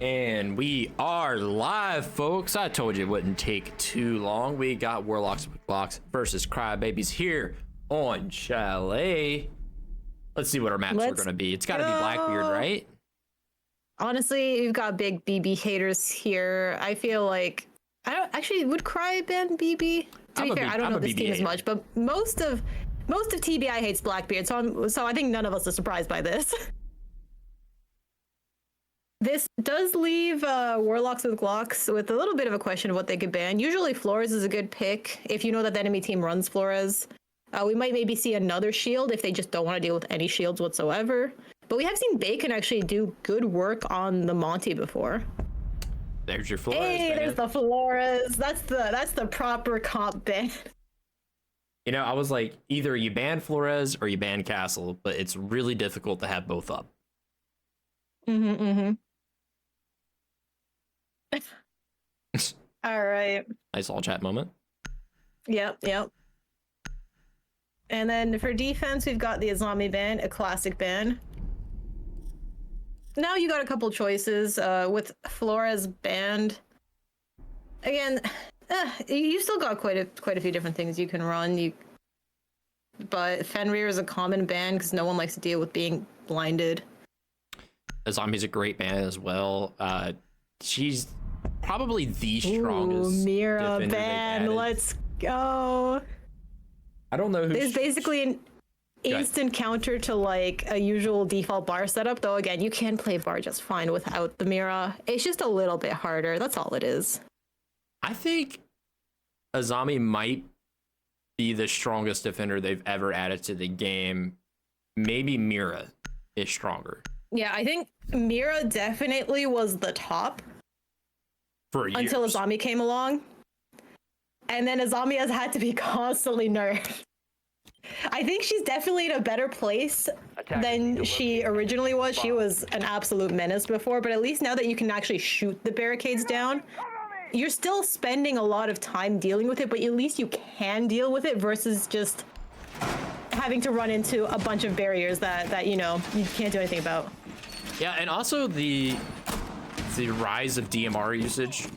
And we are live, folks. I told you it wouldn't take too long. We got Warlocks with Glocks versus Crybabies here on Chalet. Let's see what our maps are going to be. It's got to be Blackbeard, right? Honestly, you've got big BB haters here. I feel like I don't actually would Cry ban BB. To be fair, I don't know this team as much, but most of TBI hates Blackbeard, so I think none of us are surprised by this. This does leave Warlocks with Glocks with a little bit of a question of what they could ban. Usually Flores is a good pick if you know that the enemy team runs Flores. We might maybe see another shield if they just don't want to deal with any shields whatsoever. But we have seen Bacon actually do good work on the Monty before. There's your Flores. Hey, there's the Flores. That's the proper comp ban. You know, I was like, either you ban Flores or you ban Castle, but it's really difficult to have both up. All right. Nice all chat moment. Yep. And then for defense, we've got the Islami ban, a classic ban. Now you got a couple choices with Flores banned. Again, you still got quite a few different things you can run. But Fenrir is a common ban because no one likes to deal with being blinded. Zombie's a great ban as well. She's probably the strongest. Mira ban, let's go. I don't know who. There's basically an instant counter to like a usual default bar setup, though. Again, you can play bar just fine without the Mira. It's just a little bit harder. That's all it is. I think Azami might be the strongest defender they've ever added to the game. Maybe Mira is stronger. Yeah, I think Mira definitely was the top for years. Until Azami came along. And then Azami has had to be constantly nerfed. I think she's definitely in a better place than she originally was. She was an absolute menace before, but at least now that you can actually shoot the barricades down, you're still spending a lot of time dealing with it, but at least you can deal with it versus just having to run into a bunch of barriers that you know, you can't do anything about. Yeah, and also the rise of DMR usage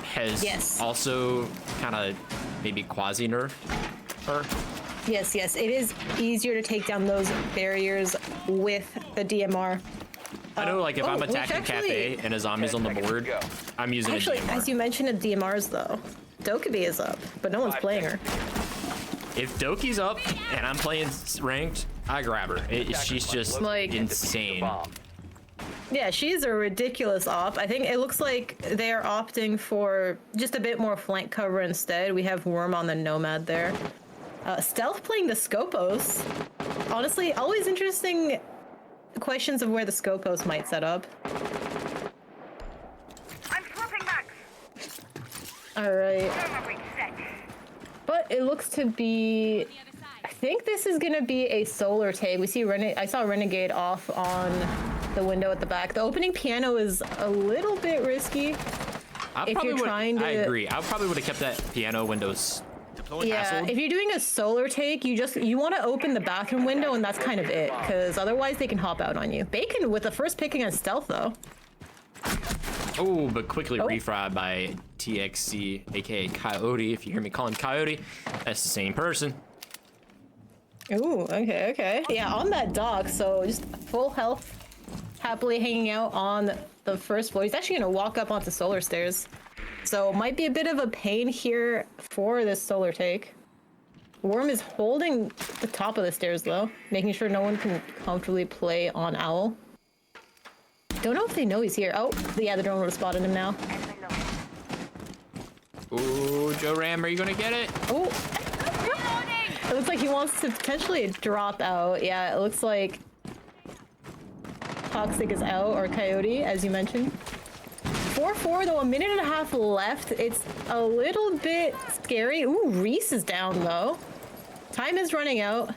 has also kind of maybe quasi nerfed her. Yes, it is easier to take down those barriers with the DMR. I know, like, if I'm attacking Cafe and a zombie's on the board, I'm using a DMR. As you mentioned, the DMRs, though, Dokkaebi is up, but no one's playing her. If Doki's up and I'm playing ranked, I grab her. She's just like insane. Yeah, she's a ridiculous op. I think it looks like they're opting for just a bit more flank cover instead. We have Worm on the Nomad there. Stealth playing the Scopos. Honestly, always interesting questions of where the Scopos might set up. I'm swapping back. All right. But it looks to be, I think this is gonna be a solar take. We see I saw Renegade off on the window at the back. The opening piano is a little bit risky. I agree. I probably would have kept that piano windows. Yeah, if you're doing a solar take, you want to open the bathroom window, and that's kind of it, because otherwise they can hop out on you. Bacon with the first picking on stealth, though. Oh, but quickly refried by TXC, aka Coyote. If you hear me calling Coyote, that's the same person. Ooh, okay. Yeah, on that dock, so just full health, happily hanging out on the first floor. He's actually gonna walk up onto solar stairs. So might be a bit of a pain here for this solar take. Worm is holding the top of the stairs though, making sure no one can comfortably play on Owl. Don't know if they know he's here. Oh, yeah, the drone would have spotted him now. Ooh, Joe Ram, are you gonna get it? Oh, it looks like he wants to potentially drop out. Yeah, it looks like Toxic is out, or Coyote, as you mentioned. 4-4 though, a minute and a half left. It's a little bit scary. Ooh, Reese is down though. Time is running out.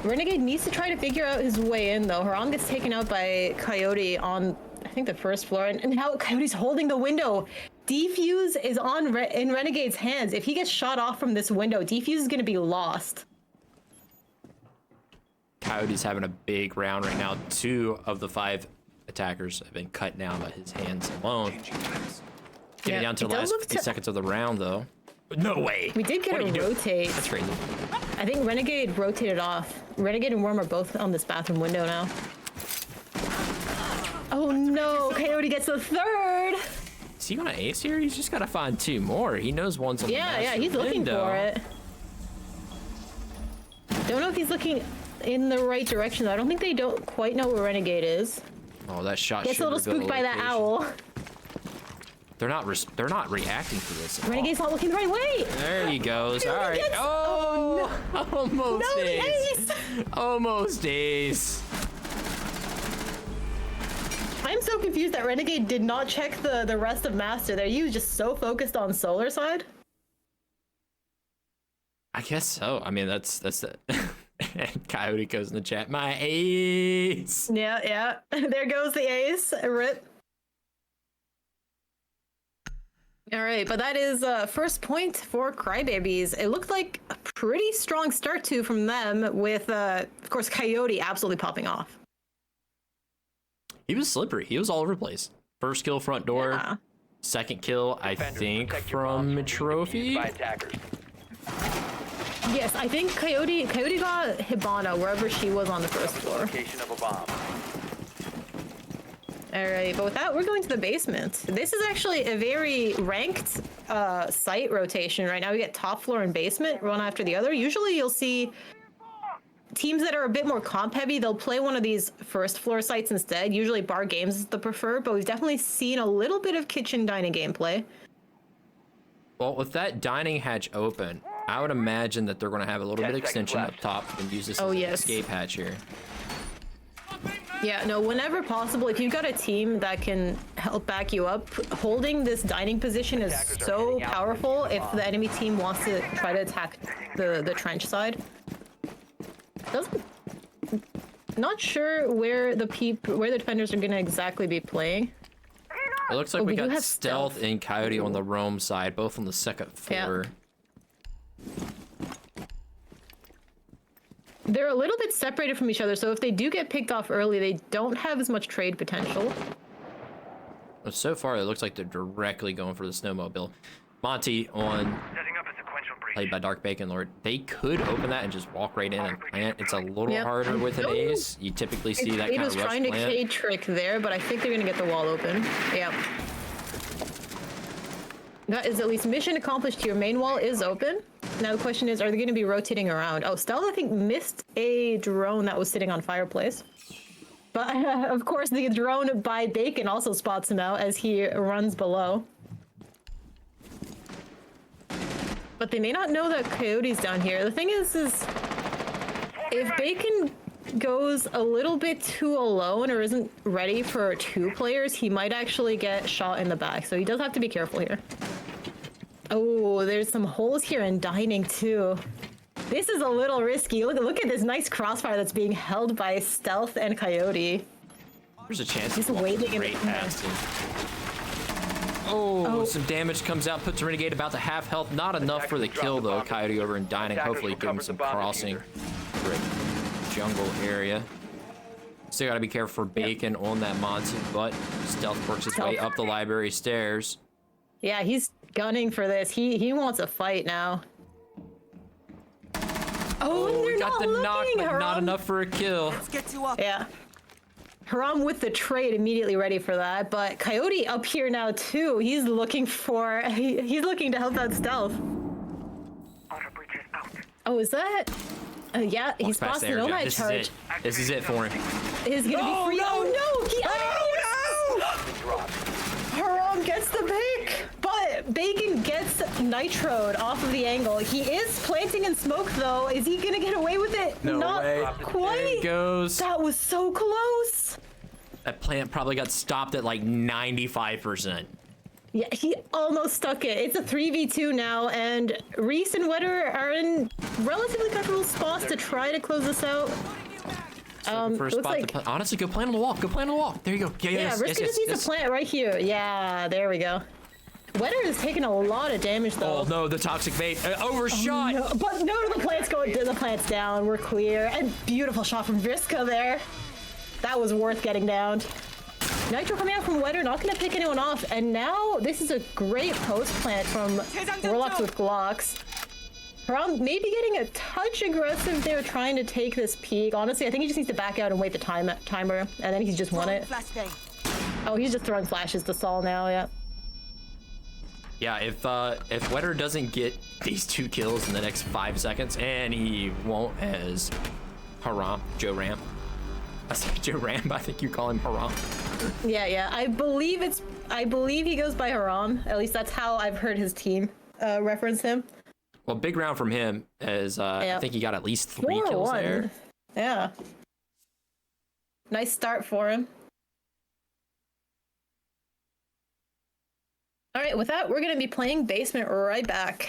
Renegade needs to try to figure out his way in though. Haram gets taken out by Coyote on, I think, the first floor, and now Coyote's holding the window. Defuse is in Renegade's hands. If he gets shot off from this window, Defuse is gonna be lost. Coyote's having a big round right now. 2 of the 5 attackers have been cut down by his hands alone. Getting Yeah, down to it the does last look 50 seconds of the round, though. No way. We did get What are a you doing? rotate. That's crazy. I think Renegade rotated off. Renegade and Worm are both on this bathroom window now. Oh no, Coyote gets the third. Is he gonna ace here? He's just gotta find 2 more. He knows one's on the Yeah, master he's looking window. for it. Don't know if he's looking in the right direction though. I don't think they don't quite know where Renegade is. Oh, that shot Gets should a little reveal spooked by that location. owl. They're not reacting to this at all. Renegade's not looking the right way. There he goes. Dude, All he right. gets- Oh, almost No, the ace. ace. Almost ace. I'm so confused that Renegade did not check the rest of Master there. He was just so focused on Solar side. I guess so. I mean, that's it. And Coyote goes in the chat. My ace. Yeah. There goes the ace. Rip. All right, but that is first point for Crybabies. It looked like a pretty strong start to from them with, of course, Coyote absolutely popping off. He was slippery. He was all over the place. First kill front door. Yeah. Second kill, I think, from Trophy. By attackers. Yes, I think Coyote got Hibana wherever she was on the first floor. Location of a bomb. All right, but with that, we're going to the basement. This is actually a very ranked site rotation right now. We get top floor and basement, one after the other. Usually you'll see teams that are a bit more comp heavy, they'll play one of these first floor sites instead. Usually Bar Games is the preferred, but we've definitely seen a little bit of kitchen dining gameplay. Well, with that dining hatch open, I would imagine that they're going to have a little 10 bit of seconds extension up left. top and use this Oh, as an yes. escape hatch here. Yeah, no, whenever possible, if you've got a team that can help back you up, holding this dining position is Attackers are so heading out powerful to the if bomb. the enemy team wants to try to attack the trench side. Not sure where the defenders are gonna exactly be playing. It looks like Oh, we we do got have Stealth Stealth. and Coyote on the roam side, both on the second Yeah. floor. They're a little bit separated from each other, so if they do get picked off early, they don't have as much trade potential. But so far, it looks like they're directly going for the snowmobile. Monty on Setting up a sequential breach. played by Dark Bacon Lord. They could open that and just walk right in and plant. It's a little Yep. harder with an Oh. ace. You typically see that He kind was of rush trying to plant. K trick there, but I think they're gonna get the wall open. Yep. That is at least mission accomplished here. Main wall is open. Now the question is, are they going to be rotating around? Oh, Stealth, I think, missed a drone that was sitting on fireplace. But, of course, the drone by Bacon also spots him out as he runs below. But they may not know that Coyote's down here. The thing is if Bacon goes a little bit too alone or isn't ready for 2 players, he might actually get shot in the back. So he does have to be careful here. Oh, there's some holes here in dining too. This is a little risky. Look at this nice crossfire that's being held by Stealth and Coyote. There's a chance He's he's waiting in great the corner. past him. Oh, Oh. some damage comes out, puts Renegade about to half health. Not enough for the Attackers kill drop the though. bomb. Coyote over in dining, Attackers hopefully give him recovered some the bomb crossing. Great jungle area. Still gotta be careful for Bacon on that Monty, but Stealth works his way up the library stairs. Yeah, he's gunning for this. He wants a fight now. Oh, and Oh, they're we got not the knock, looking, but not Haram. enough for a kill. Yeah. Haram with the trade, immediately ready for that. But Coyote up here now too. He's looking for. He's looking to help out Stealth. Auto breach is out. Oh, is that? Yeah, he Walks spots past the air jab. nomad This is charge. it. This is it for him. Is gonna be free. no! Oh no! He Drop. Haram gets the pick, but Bacon gets nitroed off of the angle. He is planting in smoke though. Is he gonna get away with it? No Not way. quite. There he goes. That was so close. That plant probably got stopped at like 95%. Yeah, he almost stuck it. It's a 3v2 now, and Reese and Wetter are in relatively comfortable spots to try to close this out. First looks spot like- to plant. Honestly, go plant on the wall. Go plant on the wall. There you go. Yeah, Yeah, yes, Risky yes, just needs yes. a plant right here. Yeah, there we go. Wetter is taking a lot of damage though. Oh no, the toxic bait overshot. No, but no, the plant's down. We're clear. And beautiful shot from Vriska there. That was worth getting down. Nitro coming out from Wetter, not gonna pick anyone off, and now this is a great post plant from Warlocks with Glocks. Haram maybe getting a touch aggressive there, trying to take this peak. Honestly, I think he just needs to back out and wait the timer, and then he's just won it. Oh, he's just throwing flashes to Saul now, yeah. Yeah, if Wetter doesn't get these 2 kills in the next 5 seconds, and he won't as Joe Ram. I said Joe Ram, I think you call him Haram. Yeah, I believe he goes by Haram. At least that's how I've heard his team reference him. Well, big round from him as I think he got at least 3 kills there. Yeah. Nice start for him. All right, with that, we're going to be playing basement right back.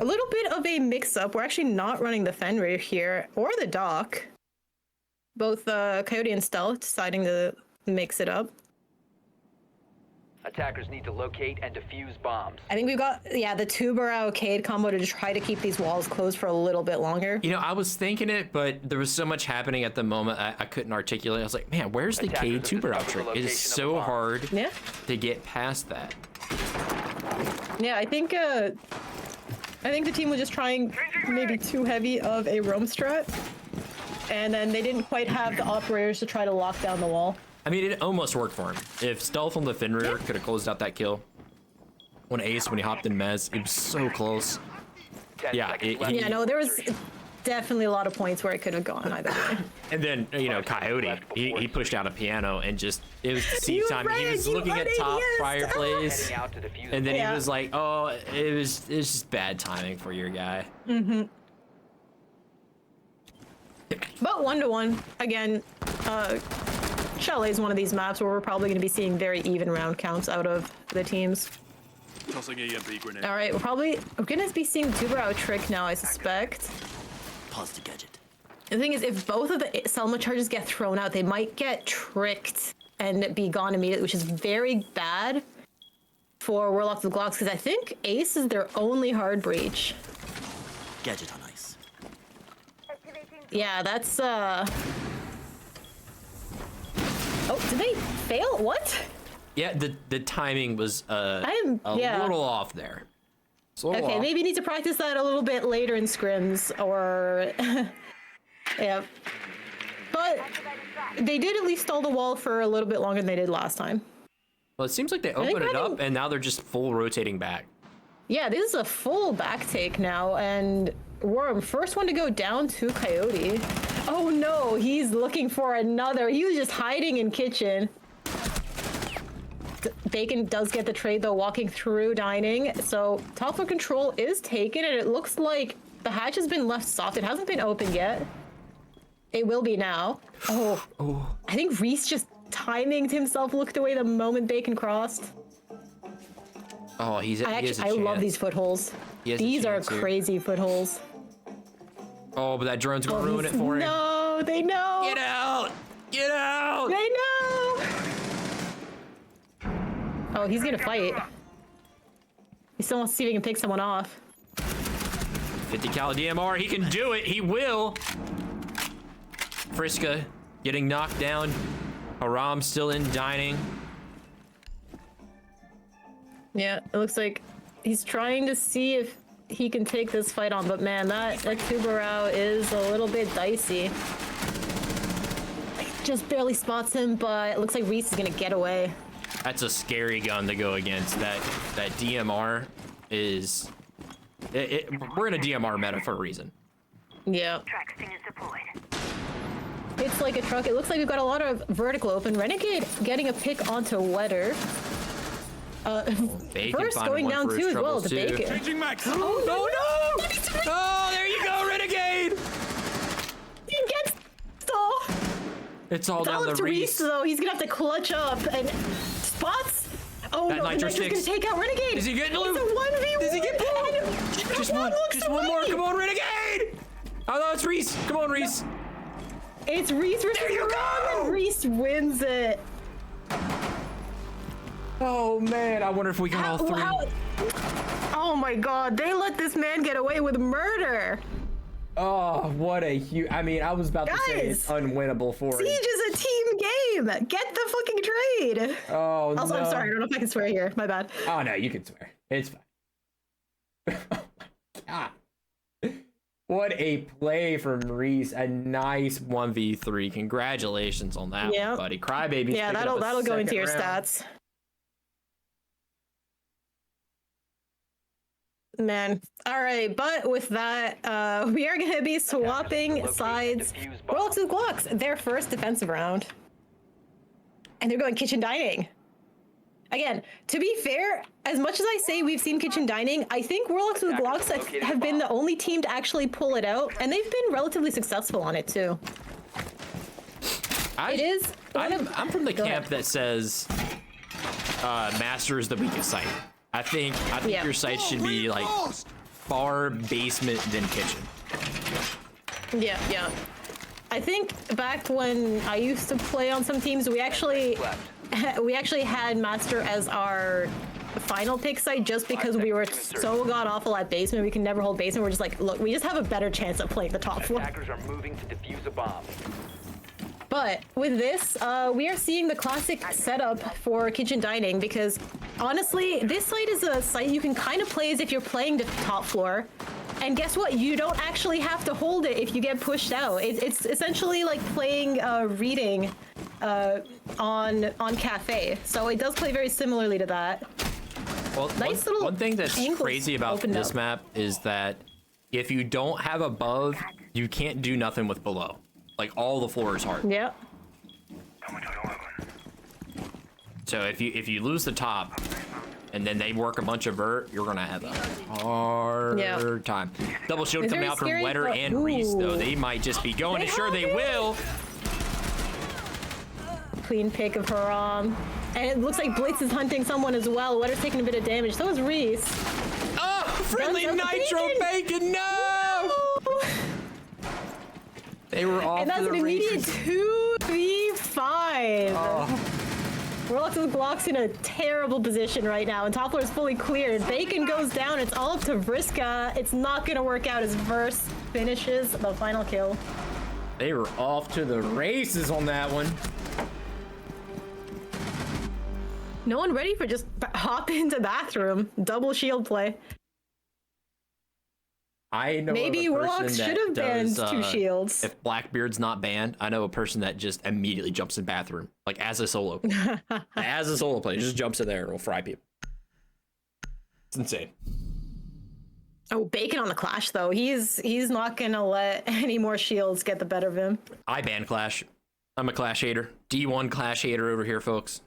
A little bit of a mix-up. We're actually not running the Fenrir here, or the Doc. Both Coyote and Stealth deciding to mix it up. Attackers need to locate and defuse bombs. I think we've got, the two-barrel Cade combo to try to keep these walls closed for a little bit longer. You know, I was thinking it, but there was so much happening at the moment, I couldn't articulate. I was like, man, where's the Cade two-barrel trick? It is so hard to get past that. Yeah, I think the team was just trying maybe too heavy of a roam strat, and then they didn't quite have the operators to try to lock down the wall. I mean, it almost worked for him. If Stealth on the Fenrir could have closed out that kill on Ace when he hopped in Mez, it was so close. Yeah, there was definitely a lot of points where it could have gone either way. And then, you know, Coyote, he pushed out a piano and just, it was deceive time. He was looking at top prior plays, and then he was like, oh, it's just bad timing for your guy. Mm-hmm. But 1-1, again, Chalet is one of these maps where we're probably going to be seeing very even round counts out of the teams. Tossing EMP grenade. All right, we're going to be seeing the two-barrel trick now, I suspect. Pause the gadget. The thing is, if both of the Selma charges get thrown out, they might get tricked and be gone immediately, which is very bad for Warlocks with Glocks, because I think Ace is their only hard breach. Gadget on ice. Yeah, that's, Oh, did they fail? What? Yeah, the timing was a little off there. Okay, maybe you need to practice that a little bit later in scrims, or yeah. But they did at least stall the wall for a little bit longer than they did last time. Well, it seems like they opened it up, and now they're just full rotating back. Yeah, this is a full back take now, and Worm, first one to go down to Coyote. Oh no, he's looking for another. He was just hiding in kitchen. Bacon does get the trade though, walking through dining. So top of control is taken, and it looks like the hatch has been left soft. It hasn't been opened yet. It will be now. Oh. I think Reese just timinged himself, looked away the moment Bacon crossed. Oh, I love these footholes. These are crazy footholes. Oh, but that drone's gonna ruin it for him. No, they know. Get out! Get out! They know. Oh, he's gonna fight. He still wants to see if he can pick someone off. 50 cal DMR, he can do it. He will. Friska getting knocked down. Haram still in dining. Yeah, it looks like he's trying to see if he can take this fight on, but man, that Tubarao is a little bit dicey. Just barely spots him, but it looks like Reese is gonna get away. That's a scary gun to go against. That DMR is... we're in a DMR meta for a reason. Yeah. Track sting is deployed. It's like a truck. It looks like we've got a lot of vertical open. Renegade getting a pick onto Wetter. First going down too as well to Bacon. Changing max. Oh no! Oh, there you go, Renegade! He gets stall. It's all down the Reese. Though he's gonna have to clutch up and spots. Oh that no, the Nitro's gonna take out Renegade. Is he getting loot? It's a 1v1. Does he get blue? Just one more. Come on, Renegade! Oh no, it's Reese. Come on, Reese. It's Reese versus There you go! and Reese wins it. Oh man, I wonder if we got all three. Oh my god, they let this man get away with murder. Oh, what a huge. I mean, I was about to say it's Guys! unwinnable for Siege him. is a team game. Get the fucking trade. Oh, Also, no. I'm sorry. I don't know if I can swear here. My bad. Oh, no, you can swear. It's fine. Oh, my God. What a play from Reese. A nice 1v3. Congratulations on that, Yep. buddy. Crybaby. Yeah, that'll go into your stats. Man. All right, but with that, we are going to be swapping sides. Warlocks with Glocks, their first defensive round. And they're going kitchen dining. Again, to be fair, as much as I say we've seen kitchen dining, I think Warlocks with Glocks have been the only team to actually pull it out, and they've been relatively successful on it too. I'm from the camp that says Master is the weakest site. I think Yeah. your site should be like far basement than kitchen. Yeah. I think back when I used to play on some teams, we actually had Master as our final pick site just because we were so god awful at basement. We can never hold basement. We're just like, look, we just have a better chance at playing the top floor. Attackers are moving to defuse a bomb. But with this, we are seeing the classic setup for kitchen dining because honestly, this site is a site you can kind of play as if you're playing the top floor. And guess what? You don't actually have to hold it if you get pushed out. It's essentially like playing reading on cafe. So it does play very similarly to that. Well, Nice little one thing that's angles crazy about opened this up. map is that if you don't have above, you can't do nothing with below. Like all the floor is hard. Yep. So if you lose the top and then they work a bunch of vert, you're gonna have a hard time. Double shield It's coming very out from scary, Wetter but- and Reese though. Ooh. They might just be going, They and sure have they it. will. Clean pick of Haram. And it looks like Blitz is hunting someone as well. Wetter's taking a bit of damage. So is Reese. Oh, friendly Guns up nitro bacon, no! They were off And that's to an the immediate races. 2v5. Warlocks with Glocks in a terrible position right now, and top floor is fully cleared. Bacon goes down. It's all up to Vriska. It's not going to work out as Verse finishes the final kill. They were off to the races on that one. No one ready for just hop into bathroom. Double shield play. I know Maybe of a person Warlocks that should have banned does, 2 shields. If Blackbeard's not banned, I know a person that just immediately jumps in bathroom, like as a solo. As a solo player, just jumps in there and will fry people. It's insane. Oh, Bacon on the Clash though. He's not gonna let any more shields get the better of him. I ban Clash. I'm a Clash hater. D1 Clash hater over here, folks.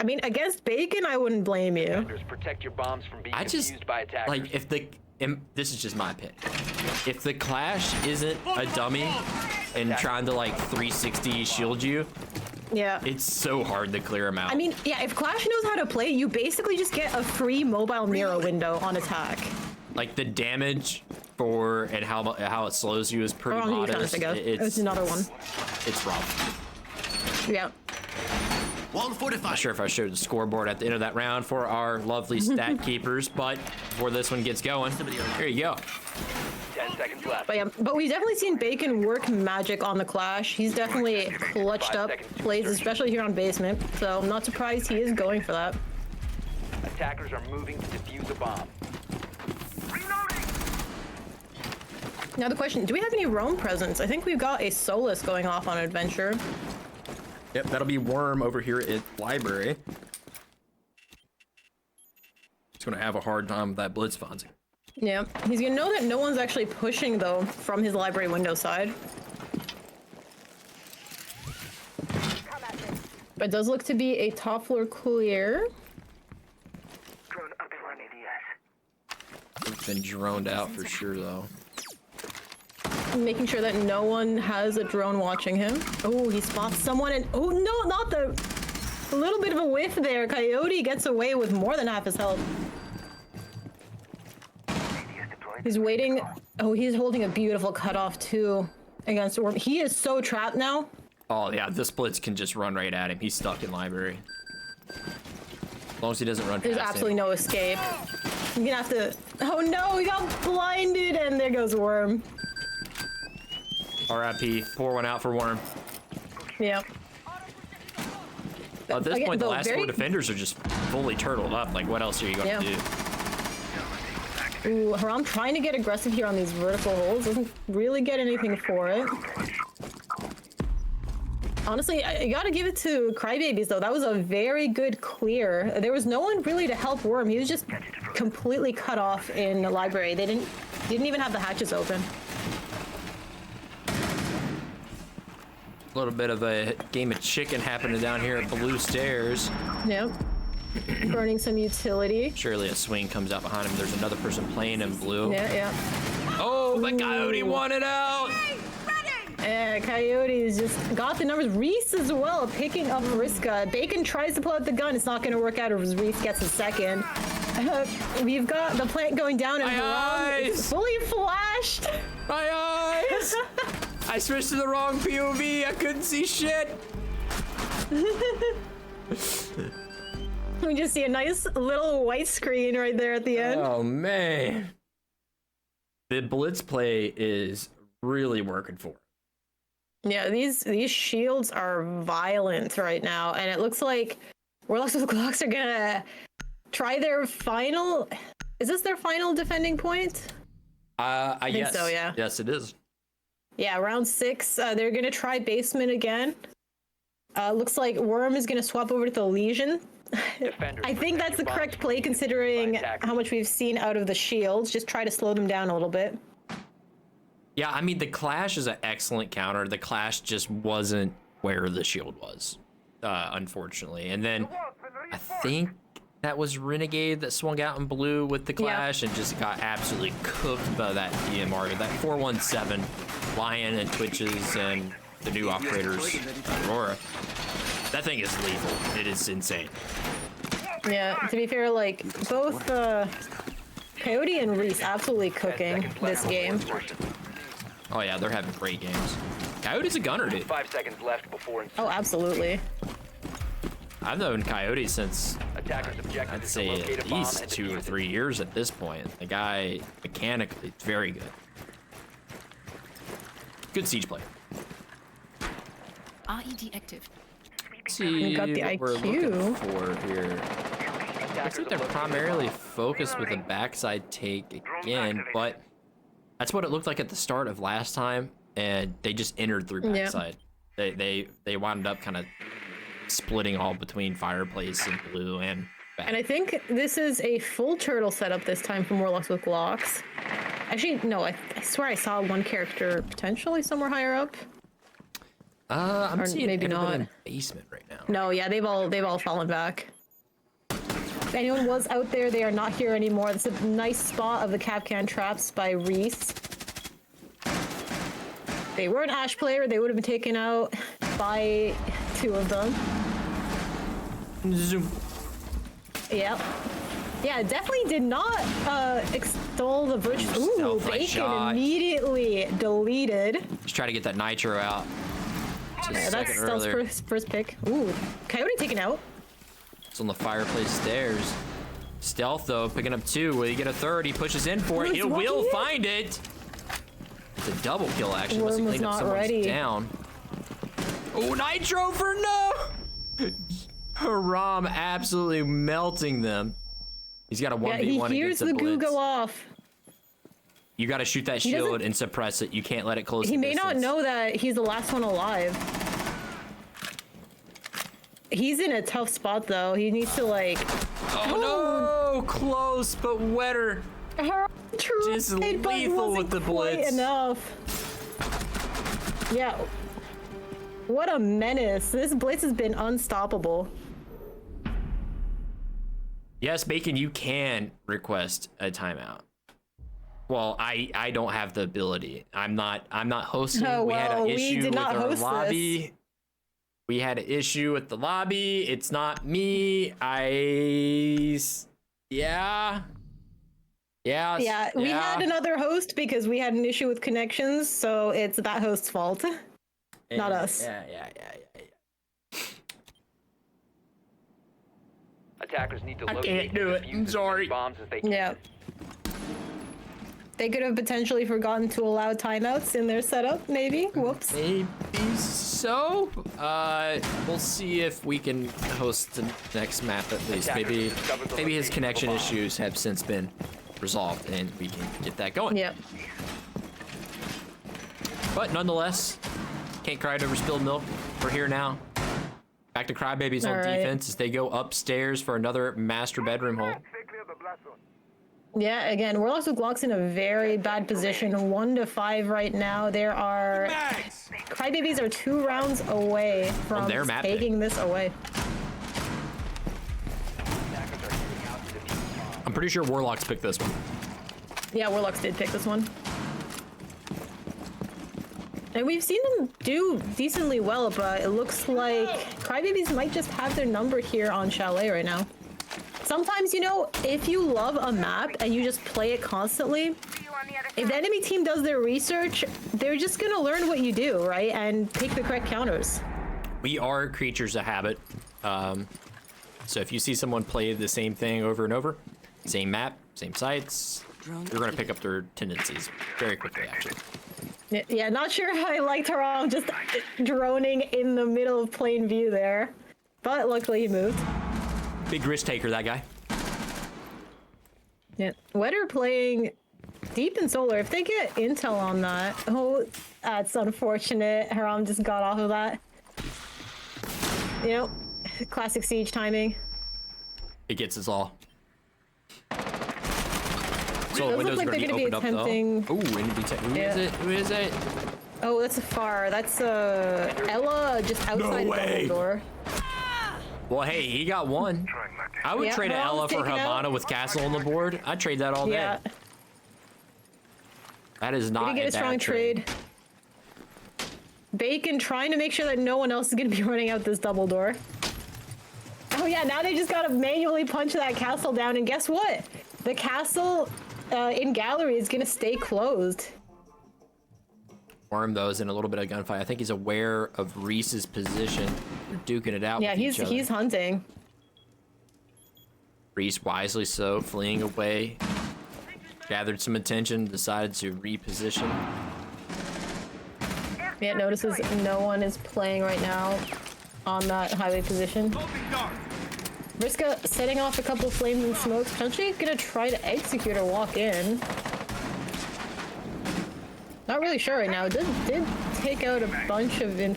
I mean, against Bacon, I wouldn't blame you. Defenders, protect your bombs from being I just defused by attackers. like if the this is just my opinion. If the Clash isn't a dummy and trying to like 360 shield you, Yeah. it's so hard to clear him out. I mean, yeah, if Clash knows how to play, you basically just get a free mobile mirror window on attack. like the damage for and how it slows you is pretty Wrong use, modest. I guess. It's another one. It's rough. Yeah. Wall fortified. Not sure if I showed the scoreboard at the end of that round for our lovely stat keepers, but before this one gets going, here you go. 10 seconds left. But we've definitely seen Bacon work magic on the Clash. He's definitely clutched up plays, especially here on basement. So I'm not surprised he is going for that. Attackers are moving to defuse a bomb. Now the question, do we have any roam presence? I think we've got a Solus going off on adventure. Yep, that'll be Worm over here at Library. He's gonna have a hard time with that Blitz Fonzie. Yeah, he's gonna know that no one's actually pushing though from his library window side. But it does look to be a top floor clear. Drone up and running, yes. He's been droned out for sure though. Making sure that no one has a drone watching him. Oh, he spots someone and oh no, not the a little bit of a whiff there. Coyote gets away with more than half his health. He's waiting. Oh, he's holding a beautiful cutoff too against Orb. He is so trapped now. Oh yeah, this Blitz can just run right at him. He's stuck in Library. As long as he doesn't run There's past absolutely him. no escape. You're gonna have to. Oh no, we got blinded, and there goes Worm. R.I.P. Pour one out for Worm. Yep. At this Again, point, the though, last four defenders are just fully turtled up. Like, what else are you going to do? Ooh, Haram trying to get aggressive here on these vertical holes. Doesn't really get anything for it. Honestly, I gotta give it to Crybabies, though. That was a very good clear. There was no one really to help Worm. He was just completely cut off in the library. They didn't even have the hatches open. A little bit of a game of chicken happening down here at Blue Stairs. Yep. Burning some utility. Surely a swing comes out behind him. There's another person playing in blue. Yeah. Oh, the Coyote won it out! Yeah, Coyote's just got the numbers. Reese as well, picking up Vriska. Bacon tries to pull out the gun. It's not going to work out as Reese gets a second. We've got the plant going down and Haram is fully flashed. My eyes! I switched to the wrong POV. I couldn't see shit. We just see a nice little white screen right there at the end. Oh, man. The blitz play is really working for him. Yeah, these shields are violent right now, and it looks like Warlocks with Glocks are gonna try their final. Is this their final defending point? I think so, yeah. Yes, it is. Yeah, round 6. They're gonna try basement again. Looks like Worm is gonna swap over to the Legion. I think that's the correct play considering how much we've seen out of the shields. Just try to slow them down a little bit. Yeah, I mean, the Clash is an excellent counter. The Clash just wasn't where the shield was, unfortunately. And then I think that was Renegade that swung out in blue with the Clash and just got absolutely cooked by that DMR. That 417 Lion and Twitches and the new operators, Aurora. That thing is lethal. It is insane. Yeah, to be fair, like, both Coyote and Reese absolutely cooking this game. Oh yeah, they're having great games. Coyote's a gunner, dude. 5 seconds left before. Oh, absolutely. I've known Coyote since, Attackers objective I'd is to say, locate at a bomb least and 2 or defuse it. 3 years at this point. The guy, mechanically, is very good. Good siege player. RED active. Let's see got the what we're IQ. looking for here. Looks like they're primarily focused with a backside take again, but that's what it looked like at the start of last time, and they just entered through backside. They wound up kind of splitting all between fireplace and blue and back. And I think this is a full turtle setup this time from Warlocks with Glocks. Actually, no, I swear I saw one character potentially somewhere higher up. I'm Or seeing maybe everybody not. in basement right now. No, yeah, they've all fallen back. If anyone was out there, they are not here anymore. This is a nice spot of the Capcan traps by Reese. If they were an Ash player, they would have been taken out by 2 of them. Zoom. Yep. Yeah, definitely did not extol the virtue. Ooh, Stealth Bacon shot. immediately deleted. Just try to get that nitro out. Just a Yeah, that's second Stealth's earlier. first pick. Ooh, Coyote taken out. It's on the fireplace stairs. Stealth, though, picking up 2. Will he get a 3rd? He pushes in for it. He's He will walking in. find it. It's a double kill, actually. Must Worm have was cleaned up not someone's ready. down. Oh, nitro for no! Haram absolutely melting them. He's got a 1v1 Yeah, he hears against a the goo blitz. go off. You got to shoot that He doesn't- shield and suppress it. You can't let it close He the may not distance. know that he's the last one alive. He's in a tough spot though. He needs to like. Oh, no! Close, but wetter. Just Tried, but lethal wasn't with the quite blitz. enough. Yeah. What a menace. This blitz has been unstoppable. Yes, Bacon, you can request a timeout. Well, I don't have the ability. I'm not hosting. Oh, We had well, an we issue did with not our host lobby. this. We had an issue with the lobby. It's not me. Yeah, Yeah, we had another host because we had an issue with connections, so it's that host's fault. Not us. Yeah. Attackers Attackers need to I locate can't do and it. defuse I'm as sorry. many bombs as they can. Yeah. They could have potentially forgotten to allow timeouts in their setup, maybe. Whoops. Maybe so. We'll see if we can host the next map at least. Maybe his connection issues have since been resolved and we can get that going. Yeah. But nonetheless, can't cry over spilled milk. We're here now. Back to Crybabies on All right. defense as they go upstairs for another master bedroom hole. Stay clear of the blast zone. Yeah, again, Warlocks with Glocks in a very bad position. 1 to 5 right now. There are... Crybabies are 2 rounds away from their map taking this away. Attackers are moving out to defuse bombs. I'm pretty sure Warlocks picked this one. Yeah, Warlocks did pick this one. And we've seen them do decently well, but it looks like Crybabies might just have their number here on Chalet right now. Sometimes, you know, if you love a map and you just play it constantly, if the enemy team does their research, they're just gonna learn what you do, right? And pick the correct counters. We are creatures of habit. So if you see someone play the same thing over and over, same map, same sites, you're gonna pick up their tendencies very quickly, actually. Yeah, not sure how I liked Haram just droning in the middle of plain view there. But luckily he moved. Big risk taker, that guy. Yeah, Wetter playing deep in solar. If they get intel on that, oh, that's unfortunate. Haram just got off of that. You know, classic siege timing. It gets us all. It So does windows look are like going to they're be gonna be opened up attempting- though. Ooh, enemy tech. Who is Yeah. it? Who is it? Oh, that's far. That's Ella just outside the way. double door. Well, hey, he got one. I would Yeah, trade an Haram's Ella for taken out. Havana with Castle on the board. I'd trade that all day. Yeah, That is not we get a bad strong trade. Bacon trying to make sure that no one else is going to be running out this double door. Oh yeah, now they just got to manually punch that castle down, and guess what? The castle in gallery is going to stay closed. Worm though is in a little bit of gunfight. I think he's aware of Reese's position. They're duking it out. Yeah, with each other. he's hunting. Reese wisely so, fleeing away. Gathered some attention, decided to reposition. Yeah, notices no one is playing right now on that highway position. Vriska setting off a couple flames and smokes, potentially gonna try to execute or walk in. Not really sure right now. Did take out a bunch of or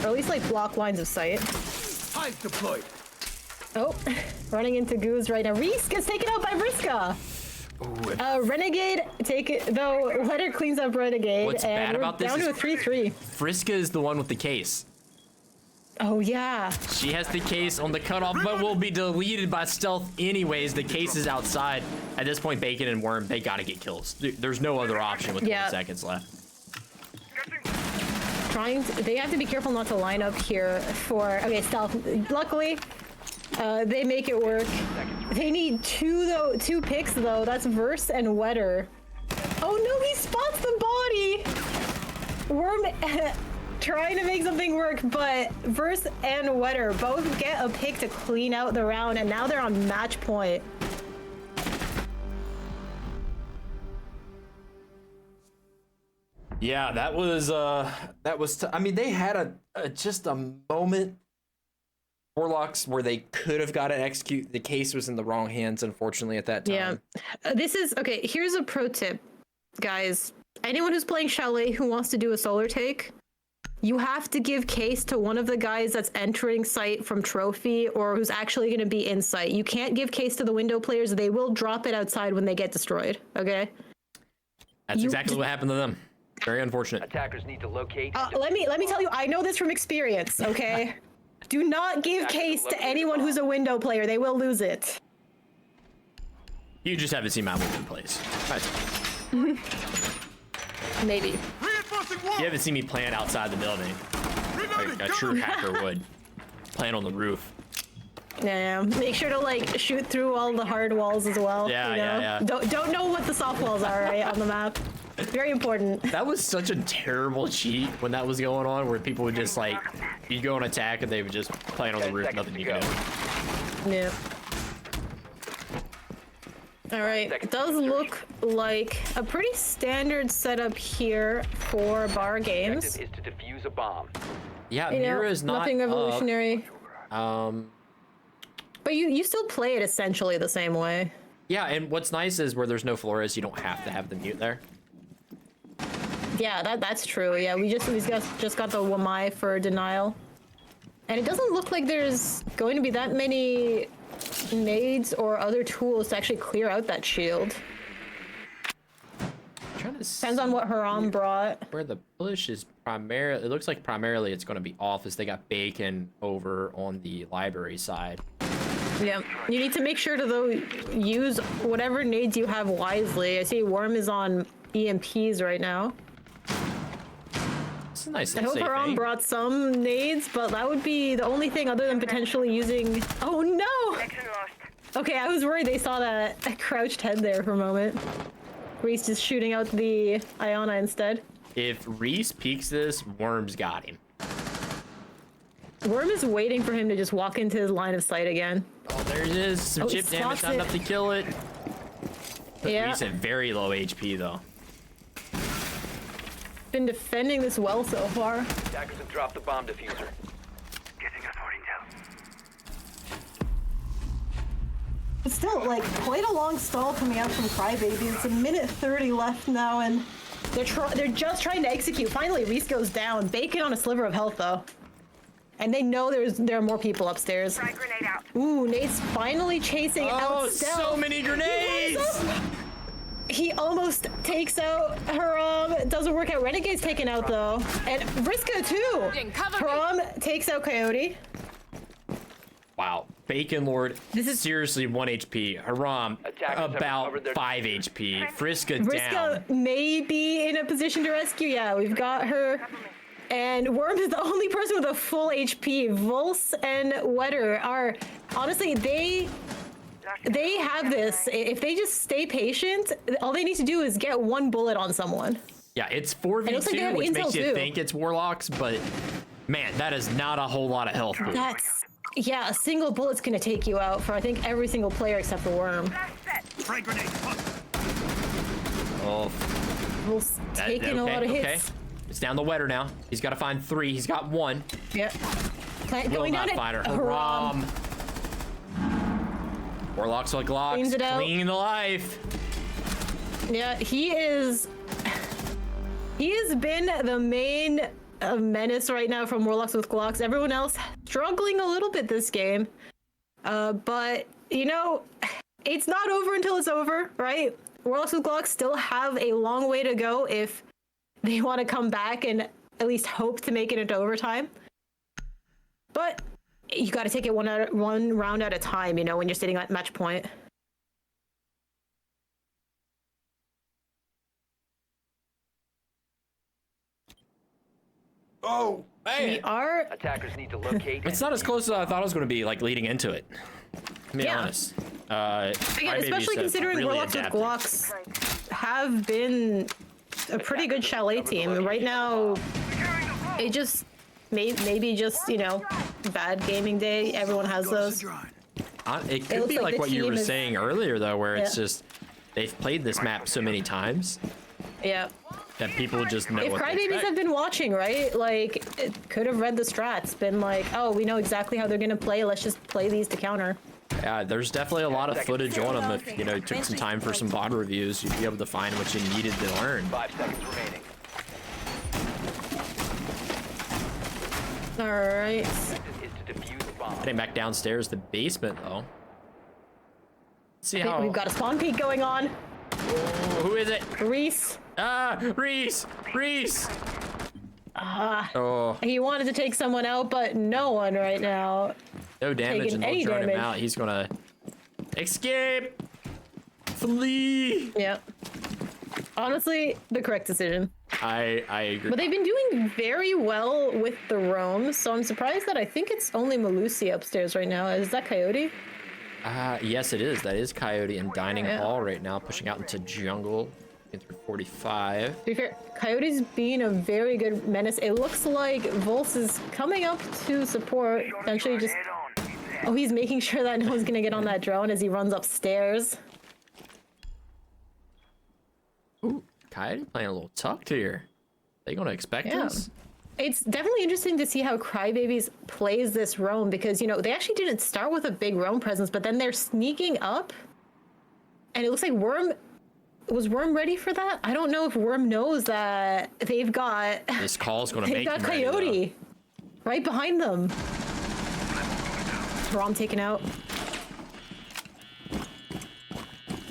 at least like block lines of sight. Hive deployed. Oh, running into Goose right now. Reese gets taken out by Vriska. Renegade take it though. Letter cleans up Renegade. What's and bad we're about this down to a is- 3-3. Friska is the one with the case. Oh yeah. She has the case on the cutoff, but will be deleted by stealth anyways. The case is outside. At this point, Bacon and Worm, they gotta get kills. There's no other option with 20 Yeah. seconds left. They have to be careful not to line up here for, okay, stealth. Luckily, they make it work. They need two picks though. That's Verse and Wetter. Oh no, he spots the body! Worm trying to make something work, but Verse and Wetter both get a pick to clean out the round, and now they're on match point. Yeah, that was I mean, they had just a moment, Warlocks, where they could have got to execute. The case was in the wrong hands, unfortunately, at that time. Yeah. This is, okay, here's a pro tip, guys. Anyone who's playing Chalet who wants to do a solar take, you have to give case to one of the guys that's entering site from trophy or who's actually going to be in site. You can't give case to the window players. They will drop it outside when they get destroyed, okay? That's exactly what happened to them. Very unfortunate. Attackers need to locate. and Let me defuse tell you, I know this from experience, okay? Do not give case to anyone who's a window player. They will lose it. You just haven't seen my moving plays. That's Maybe. You haven't seen me plant outside the building, like a true hacker would. Plant on the roof. Yeah, make sure to like shoot through all the hard walls as well. Yeah, you know? yeah. Don't know what the soft walls are, right, on the map. Very important. That was such a terrible cheat when that was going on, where people would just like, you'd go on attack and they would just plant on the roof, 10 nothing you seconds could to do. Yeah. All right, it does look like a pretty standard setup here for bar games. Objective is to defuse a bomb. Yeah, You know, Mira's not nothing up. revolutionary. Um, But you still play it essentially the same way. yeah, and what's nice is where there's no Flores, you don't have to have the mute there. Yeah, that's true. Yeah, we just got the Wamai for denial, and it doesn't look like there's going to be that many nades or other tools to actually clear out that shield. Trying to Depends on what Haram brought. where the push is primarily. It looks like primarily it's going to be office. They got Bacon over on the library side. Yeah, you need to make sure to though use whatever nades you have wisely. I see Worm is on EMPs right now. It's a nice I little hope safe Haram thing. brought some nades, but that would be the only thing other than potentially using. Oh no! Connection lost. Okay, I was worried they saw that crouched head there for a moment. Reese is shooting out the Iona instead. If Reese peeks this, Worm's got him. Worm is waiting for him to just walk into his line of sight again. Oh, there it is. Some Oh, he chip damage, spots not it. enough to kill it. Yeah, Reese at very low HP though. been defending this well so far. Attackers have dropped the bomb diffuser. Getting us more intel. It's still like quite a long stall coming out from Crybaby. It's a minute 30 left now, and they're just trying to execute. Finally, Reese goes down. Bacon on a sliver of health though, and they know there are more people upstairs. Frag grenade out. Ooh, Nate's finally chasing out Oh, stealth. so many grenades! He almost takes out Haram. It doesn't work out. Renegade's taken out though, and Vriska too. Haram takes out Coyote. Wow, Bacon Lord. This is- seriously 1 HP. Haram Attackers have about recovered their 5 HP. Friska down. Vriska may be in a position to rescue. Yeah, we've got her. And Worm is the only person with a full HP. Vulse and Wetter are honestly they have this. If they just stay patient, all they need to do is get one bullet on someone. Yeah, it's it looks like they 4v2, have which makes intel, you too. think it's Warlocks, but man, that is not a whole lot of health. pool. Yeah, a single bullet's gonna take you out for I think every single player except for Worm. Last set. Frag grenade. Oh, Vulse that- taking a lot of okay. hits. It's down the Wetter now. He's got to find 3. He's got 1. Yeah. Plant Will going not down find her. it. Haram. Warlocks like Glocks, Cleans it out. clean the life. Yeah, he has been the main menace right now from Warlocks with Glocks. Everyone else struggling a little bit this game. But, you know, it's not over until it's over, right? Warlocks with Glocks still have a long way to go if they want to come back and at least hope to make it into overtime. But you got to take it one round at a time, you know, when you're sitting at match point. Oh, We man. are Attackers need to locate. It's not as close as I thought it was going to be, like, leading into it. To be Yeah. honest. Again, Crybaby's especially considering really Warlocks with adapted. Glocks have been a pretty good chalet team. Right now, it just maybe just, you know, bad gaming day. Everyone has those. It could looks be like like the what you were team is- saying earlier, though, where it's Yeah. just they've played this map so many times Yeah. that people just know If what to Crybabies expect. have been watching, right? Like, it could have read the strats, been like, oh, we know exactly how they're gonna play. Let's just play these to counter. Yeah, there's definitely a lot of footage on them. If you know took some time for some VOD reviews, you'd be able to find what you needed to learn. 5 seconds remaining. All right. Objective is to defuse the bomb. Heading back downstairs, the basement though. Let's see I think how. we've got a spawn peek going on. Who is it? Reese. Ah, Reese! Reese! Oh, He wanted to take someone out, but no one right now. no damage, Taking and they'll any drone him damage. out. He's gonna escape. Flee. Yeah. Honestly, the correct decision. I agree. But they've been doing very well with the roams, so I'm surprised that I think it's only Malusi upstairs right now. Is that Coyote? Yes, it is. That is Coyote in Dining Yeah. Hall right now, pushing out into Jungle. Into 45. To be fair, Coyote's being a very good menace. It looks like Vulse is coming up to support. Essentially just... Head on. Oh, he's making sure that no one's gonna get on that drone as he runs upstairs. Ooh, Coyote playing a little tucked here. They gonna expect this? It's definitely interesting to see how Crybabies plays this roam because, you know, they actually didn't start with a big roam presence, but then they're sneaking up. And it looks like was Worm ready for that? I don't know if Worm knows that they've got... This call's gonna they've make got him ready, Coyote right behind them. Rom taken out.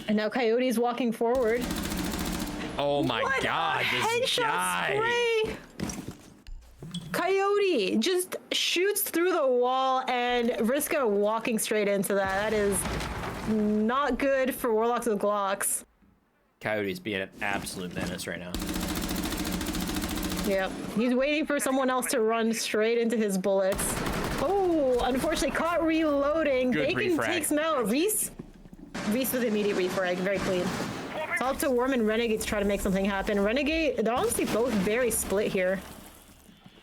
And now Coyote's walking forward. Oh my god, this Headshot guy. spray! Coyote just shoots through the wall and Vriska walking straight into that. That is not good for Warlocks with Glocks. Coyote's being an absolute menace right now. Yep. He's waiting for someone else to run straight into his bullets. Oh, unfortunately caught reloading. Good Bacon refrag. takes him out. Reese with immediate refrag. Very clean. It's all up to Worm and Renegade to try to make something happen. Renegade, they're honestly both very split here.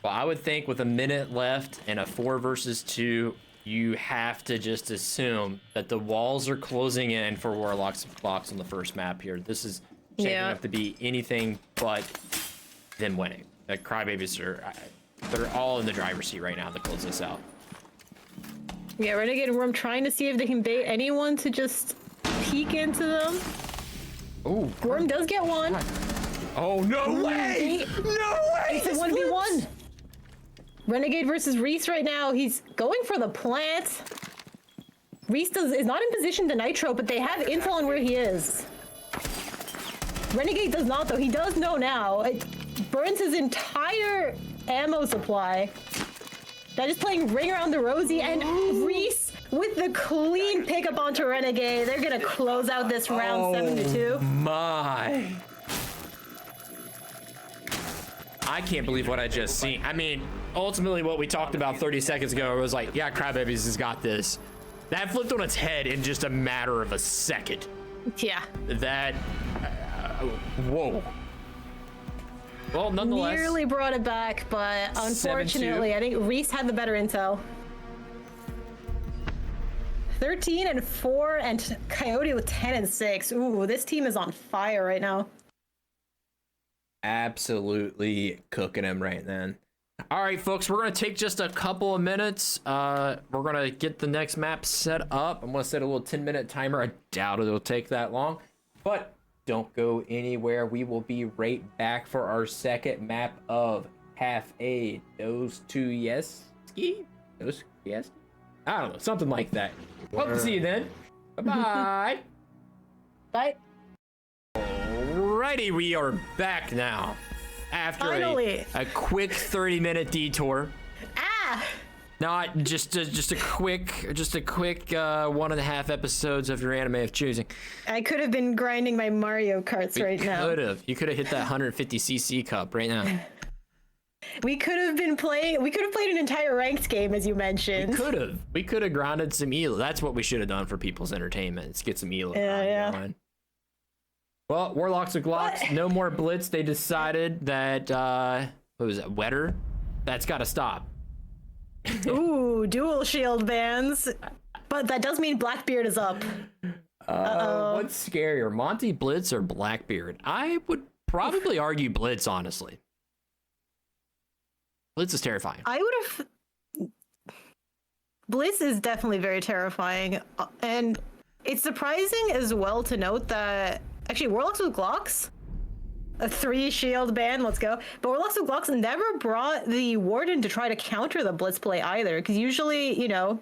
Well, I would think with a minute left and a 4 versus 2, you have to just assume that the walls are closing in for Warlocks and Glocks on the first map here. This is shaping up to be anything but them winning. The Crybabies they're all in the driver's seat right now to close this out. Yeah, Renegade and Worm trying to see if they can bait anyone to just peek into them. Oh, Worm does get one. oh no way! No way! It's a 1v1. Renegade versus Reese right now. He's going for the plant. Reese is not in position to nitro, but they have intel on where he is. Renegade does not, though. He does know now. It burns his entire ammo supply. That is playing Ring Around the Rosie, and Reese with the clean pickup onto Renegade. They're gonna close out this round 7-2. My. I can't believe what I just seen. I mean, ultimately what we talked about 30 seconds ago was like, yeah, Crybabies has got this. That flipped on its head in just a matter of a second. Yeah. That, whoa. Well, nonetheless. Nearly brought it back, but unfortunately, I think Reese had the better intel. 13-4, and Coyote with 10-6. Ooh, this team is on fire right now. Absolutely cooking him right then. All right, folks, we're going to take just a couple of minutes. We're going to get the next map set up. I'm going to set a little 10-minute timer. I doubt it'll take that long, but don't go anywhere. We will be right back for our second map of Half A. Those two, yes? Ski? Those, yes? I don't know, something like that. Hope to see you then. Bye-bye. Bye. Alrighty, we are back now. After Finally. a quick 30-minute detour. Ah! Not just a quick 1.5 episodes of your anime of choosing. I could have been grinding my Mario Karts right now. You could have hit that 150cc cup right now. We could have played an entire ranked game, as you mentioned. We could have grinded some ELO. That's what we should have done for people's entertainment. Is get some ELO. Yeah. Going. Well, Warlocks with Glocks, no more Blitz. They decided that, what was it, Wetter? That's got to stop. Ooh, dual shield bans. But that does mean Blackbeard is up. What's scarier, Monty Blitz or Blackbeard? I would probably argue Blitz, honestly. Blitz is terrifying. I would have... Blitz is definitely very terrifying. And it's surprising as well to note that... Actually, Warlocks with Glocks, a 3 shield ban, let's go. But Warlocks with Glocks never brought the Warden to try to counter the Blitz play either. Because usually, you know,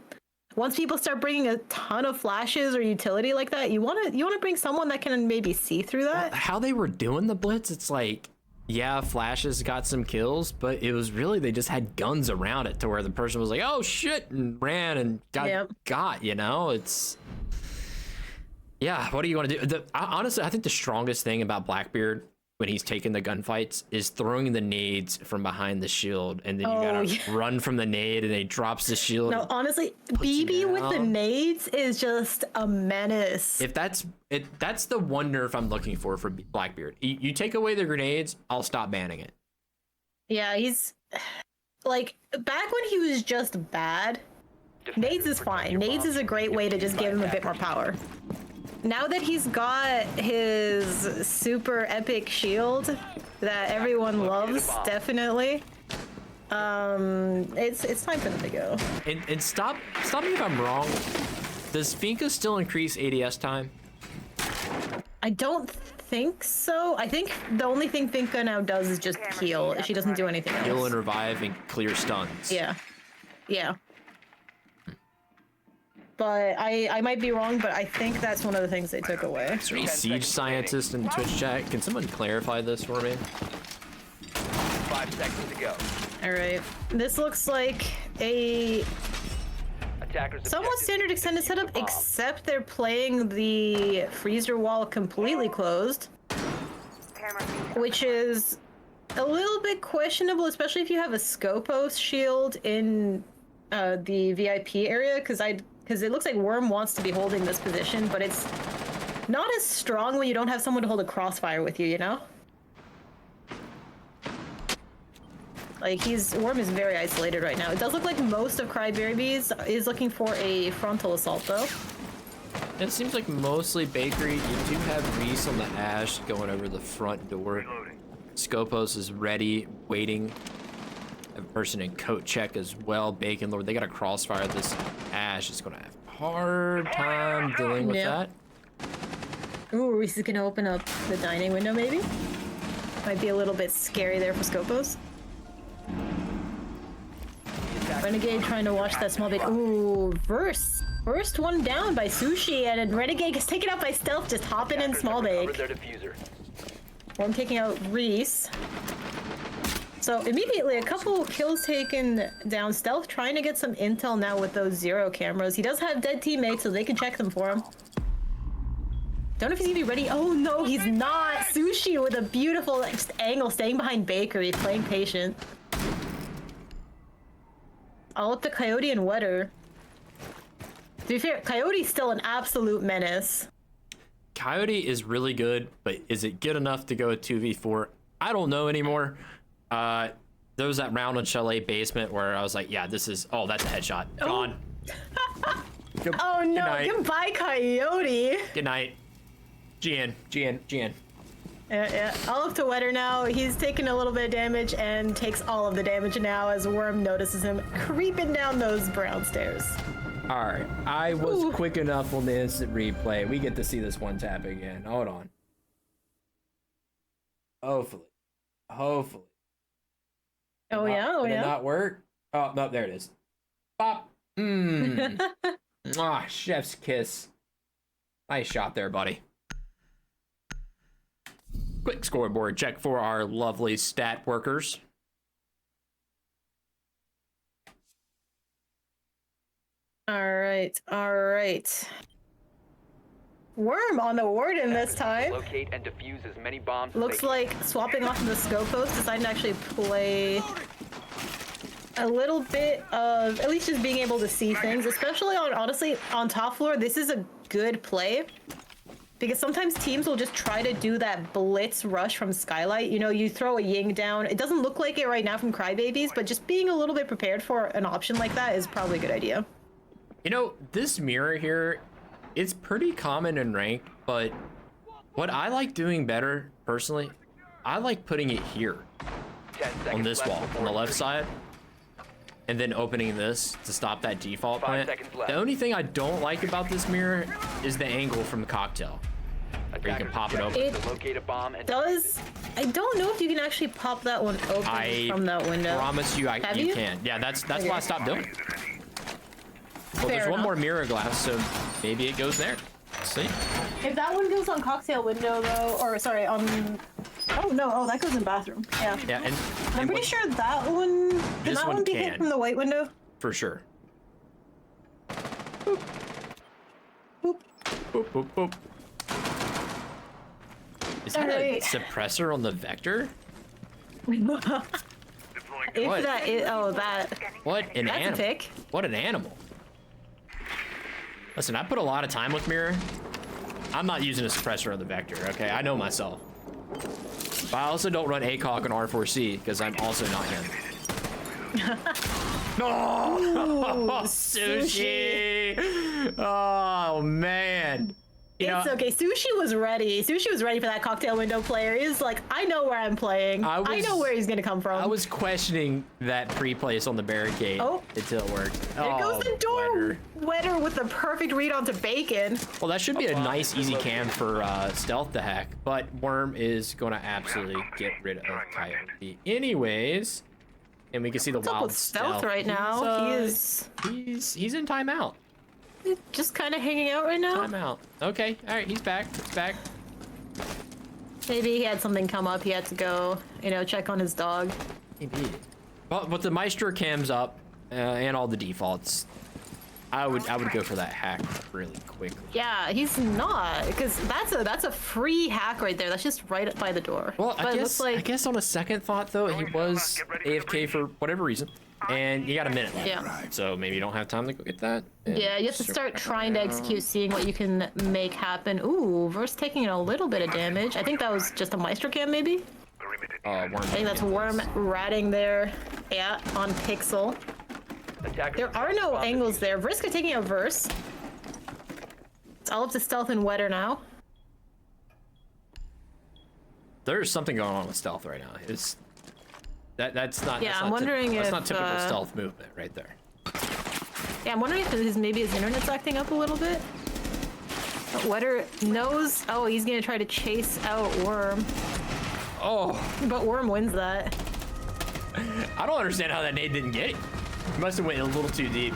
once people start bringing a ton of flashes or utility like that, you want to bring someone that can maybe see through that. How they were doing the Blitz, it's like, yeah, flashes got some kills, but it was really, they just had guns around it to where the person was like, oh shit, and ran and got, you know, it's... Yeah, what do you want to do? Honestly, I think the strongest thing about Blackbeard when he's taking the gunfights is throwing the nades from behind the shield, and then you gotta run from the nade, and he drops the shield. No, honestly, BB with the nades is just a menace. If that's the one nerf I'm looking for Blackbeard. You take away the grenades, I'll stop banning it. Yeah, he's like back when he was just bad. Nades is fine. Nades is a great way to just give him a bit more power. now that he's got his super epic shield that everyone loves, definitely. It's time for them to go. And stop me if I'm wrong. Does Finka still increase ADS time? I don't think so. I think the only thing Finka now does is just heal. She doesn't do anything else. Heal and revive and clear stuns. Yeah. Yeah. But I might be wrong, but I think that's one of the things they took away. Is there any siege scientist in Twitch chat? Can someone clarify this for me? 5 seconds to go. All right. This looks like a Attackers somewhat objective standard is to extended defuse setup, the bomb. except they're playing the freezer wall completely closed, which is a little bit questionable, especially if you have a Scopos shield in the VIP area, because it looks like Worm wants to be holding this position, but it's not as strong when you don't have someone to hold a crossfire with you, you know? Like, Worm is very isolated right now. It does look like most of Crybabies is looking for a frontal assault, though. It seems like mostly Bakery. You do have Reese on the Ash going over the front door. Scopos is ready, waiting. A person in coat check as well. Bacon Lord, they got a crossfire. This Ash is going to have a hard time dealing with Yep. that. Ooh, Reese is gonna open up the dining window, maybe? Might be a little bit scary there for Scopos. Renegade trying to watch that small bit. Ooh, first one down by Sushi, and then Renegade gets taken out by Stealth, just hopping in Attackers small have bake. recovered their diffuser. Worm taking out Reese. So immediately a couple kills taken down. Stealth trying to get some intel now with those 0 cameras. He does have dead teammates, so they can check them for him. Don't know if he's gonna be ready. Oh no, he's not. Sushi with a beautiful angle, staying behind Bakery, playing patient. All up to Coyote and Wetter. To be fair, Coyote's still an absolute menace. Coyote is really good, but is it good enough to go 2v4? I don't know anymore. There was that round on Chalet Basement where I was like, yeah, this is... Oh, that's a headshot. Gone. Oh no, night. goodbye Coyote. Good night. GN. Yeah. All up to Wetter now. He's taking a little bit of damage and takes all of the damage now as Worm notices him creeping down those brown stairs. All right. I was quick enough on the instant replay. We get to see this one tap again. Hold on. Hopefully. Oh yeah, Did it not work? Oh, no, there it is. Pop. Ah, chef's kiss. Nice shot there, buddy. Quick scoreboard check for our lovely stat workers. All right. Worm on the Warden this time. Locate and defuse as many bombs as Looks they like swapping off of the Scopos, deciding to actually play a little bit of at least just being able to see things, especially honestly on top floor. This is a good play because sometimes teams will just try to do that blitz rush from Skylight. You know, you throw a Ying down. It doesn't look like it right now from Crybabies, but just being a little bit prepared for an option like that is probably a good idea. You know, this mirror here, it's pretty common in ranked, but what I like doing better, personally, I like putting it here 10 seconds on this left wall, before on the left insertion. side, and then opening this to stop that default 5 plant. seconds left. The only thing I don't like about this mirror is the angle from the cocktail. Where you can Attackers pop it open. objective is to locate a bomb and I don't know if you can actually pop that one open from that window. Promise you, Have you you? can. Yeah, that's why I stopped doing it. Well, Fair there's one enough. more mirror glass, so maybe it goes there. Let's see. If that one goes on cocktail window though, or sorry, on oh no, oh that goes in bathroom. Yeah. Yeah, and I'm pretty what- sure that one did This that one one be can. hit from the white window? for sure. Boop. Boop, boop. Is that Alright. a suppressor on the Vector? If What? that is that What an that's a animal. pick. What an animal. Listen, I put a lot of time with Mirror. I'm not using a suppressor on the Vector, okay? I know myself. But I also don't run ACOG on R4C because I'm also not him. No! Ooh, Sushi! Oh, man. It's okay. Sushi was ready. Sushi was ready for that cocktail window player. He's like, I know where I'm playing. I know where he's gonna come from. I was questioning that pre-place on the barricade until it worked. There goes the door. Wetter with the perfect read onto Bacon. Well, that should be a nice, easy cam for Stealth to hack, but Worm is going to absolutely get rid of Coyote. Anyways, and we can see the wild with Stealth right now. He's in timeout. Just kind of hanging out right now. Timeout. Okay, all right, he's back. He's back. Maybe he had something come up. He had to go, check on his dog. Maybe. Well, with the Maestro cams up and all the defaults, I would go for that hack really quickly. Yeah, he's not, because that's a free hack right there. That's just right up by the door. Well, I guess on a second thought though, he was AFK for whatever reason, and you got a minute left. Yeah. So maybe you don't have time to go get that. Yeah, you have to start trying to execute, seeing what you can make happen. Ooh, Verse taking a little bit of damage. I think that was just a Maestro cam, maybe. Worm. I think that's Worm ratting there. Yeah, on Pixel. There are no angles there. Vriska taking a Verse. It's all up to Stealth and Wetter now. There's something going on with Stealth right now. That's not. Yeah, that's I'm not wondering that's if not typical Stealth movement right there. Yeah, I'm wondering if maybe his internet's acting up a little bit. But Wetter knows. Oh, he's gonna try to chase out Worm. Oh. But Worm wins that. I don't understand how that nade didn't get it. He must have went a little too deep.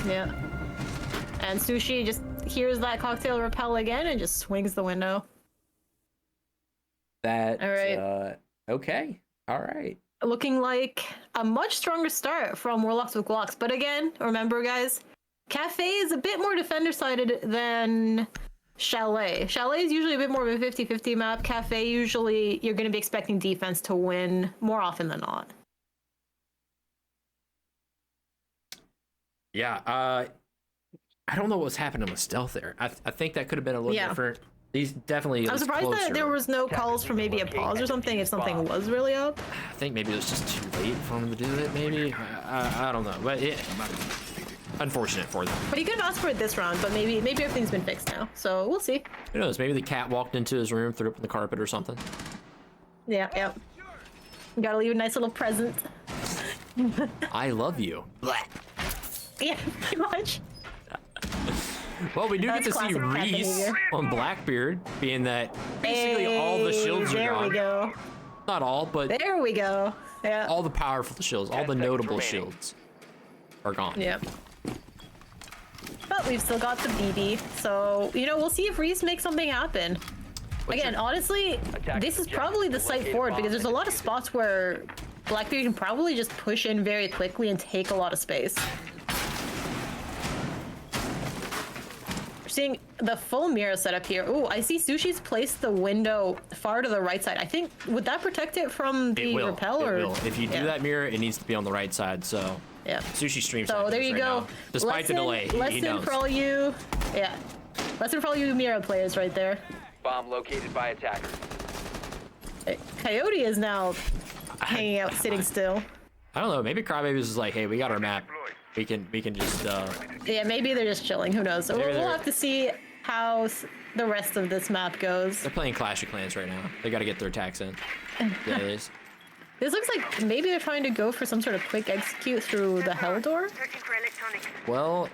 Yeah. And Sushi just hears that cocktail repel again and just swings the window. All right. Okay. All right. Looking like a much stronger start from Warlocks with Glocks. But again, remember guys, Cafe is a bit more defender-sided than Chalet. Chalet is usually a bit more of a 50-50 map. Cafe, usually you're going to be expecting defense to win more often than not. Yeah, I don't know what's happening with Stealth there. I think that could have been a little different. He's definitely. I'm surprised that there was no calls for maybe a pause or something if something was really up. I think maybe it was just too late for him to do it. Maybe I don't know, but unfortunate for them. But he could have asked for it this round, but maybe everything's been fixed now. So we'll see. Who knows? Maybe the cat walked into his room, threw up on the carpet or something. Yeah. You gotta leave a nice little present. I love you. Yeah, pretty much. Well, we do get to see Reese on Blackbeard, being that basically all the shields are gone. There we go. Not all, but there we go. Yeah. All the powerful shields, all the notable shields are gone. Yep. But we've still got the BB, so we'll see if Reese makes something happen. Again, honestly, this is probably the site forward because there's a lot of spots where Blackbeard can probably just push in very quickly and take a lot of space. Seeing the full mirror setup here. Ooh, I see Sushi's placed the window far to the right side. I think, would that protect it from the repel? It will. If you do that mirror, it needs to be on the right side, so. Yeah. Sushi streams. So there you go. Now. Despite the delay, he knows. For all you, lesson for all you mirror players right there. Bomb located by attackers. Coyote is now hanging out, sitting still. I don't know. Maybe Crybabies is like, hey, we got our map. We can just. Yeah, maybe they're just chilling. Who knows? So we'll have to see how the rest of this map goes. They're playing Clash of Clans right now. They got to get their attacks in. Yeah, it is. This looks like maybe they're trying to go for some sort of quick execute through the hell door. Well,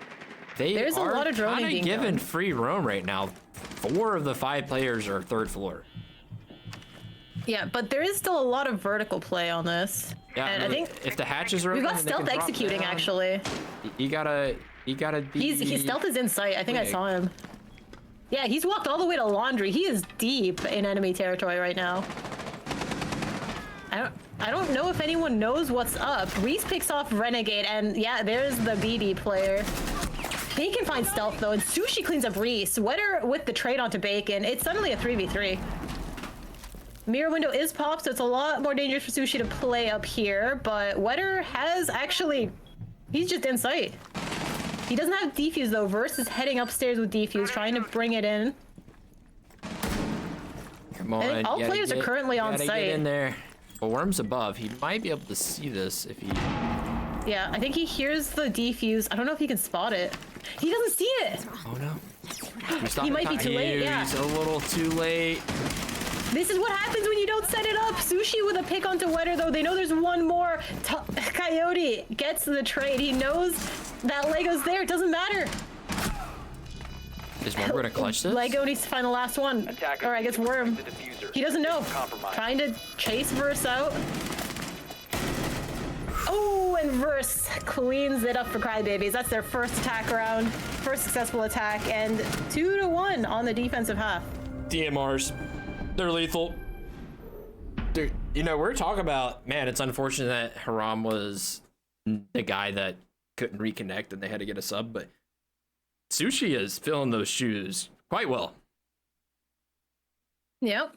there's a lot of droning being given done. free roam right now. 4 of the 5 players are 3rd floor. Yeah, but there is still a lot of vertical play on this. Yeah, and I think if the hatches are open, we've got stealth executing actually. You gotta be. His stealth is in sight. I think I saw him. Yeah, he's walked all the way to laundry. He is deep in enemy territory right now. I don't know if anyone knows what's up. Reese picks off Renegade, and yeah, there's the BB player. Bacon finds stealth though, and Sushi cleans up Reese. Wetter with the trade onto Bacon. It's suddenly a 3v3. Mirror window is popped, so it's a lot more dangerous for Sushi to play up here, but Wetter has actually... He's just in sight. He doesn't have defuse though. Verse is heading upstairs with defuse, trying to bring it in. Come on, all players are currently on site. Get in there. Well, Worm's above. He might be able to see this if he... Yeah, I think he hears the defuse. I don't know if he can spot it. He doesn't see it. Oh no. He might be too late, yeah. He's a little too late. This is what happens when you don't set it up. Sushi with a pick onto Wetter, though. They know there's one more. Coyote gets the trade. He knows that Lego's there. It doesn't matter. Is Worm gonna clutch this? Lego needs to find the last one. Or I guess Worm. The diffuser. He doesn't know. Compromised. Trying to chase Verse out. Oh, and Verse cleans it up for Crybabies. That's their first attack round. First successful attack. And 2-1 on the defensive half. DMRs. They're lethal. Dude, you know, we're talking about, man, it's unfortunate that Haram was the guy that couldn't reconnect and they had to get a sub, but Sushi is filling those shoes quite well. Yep.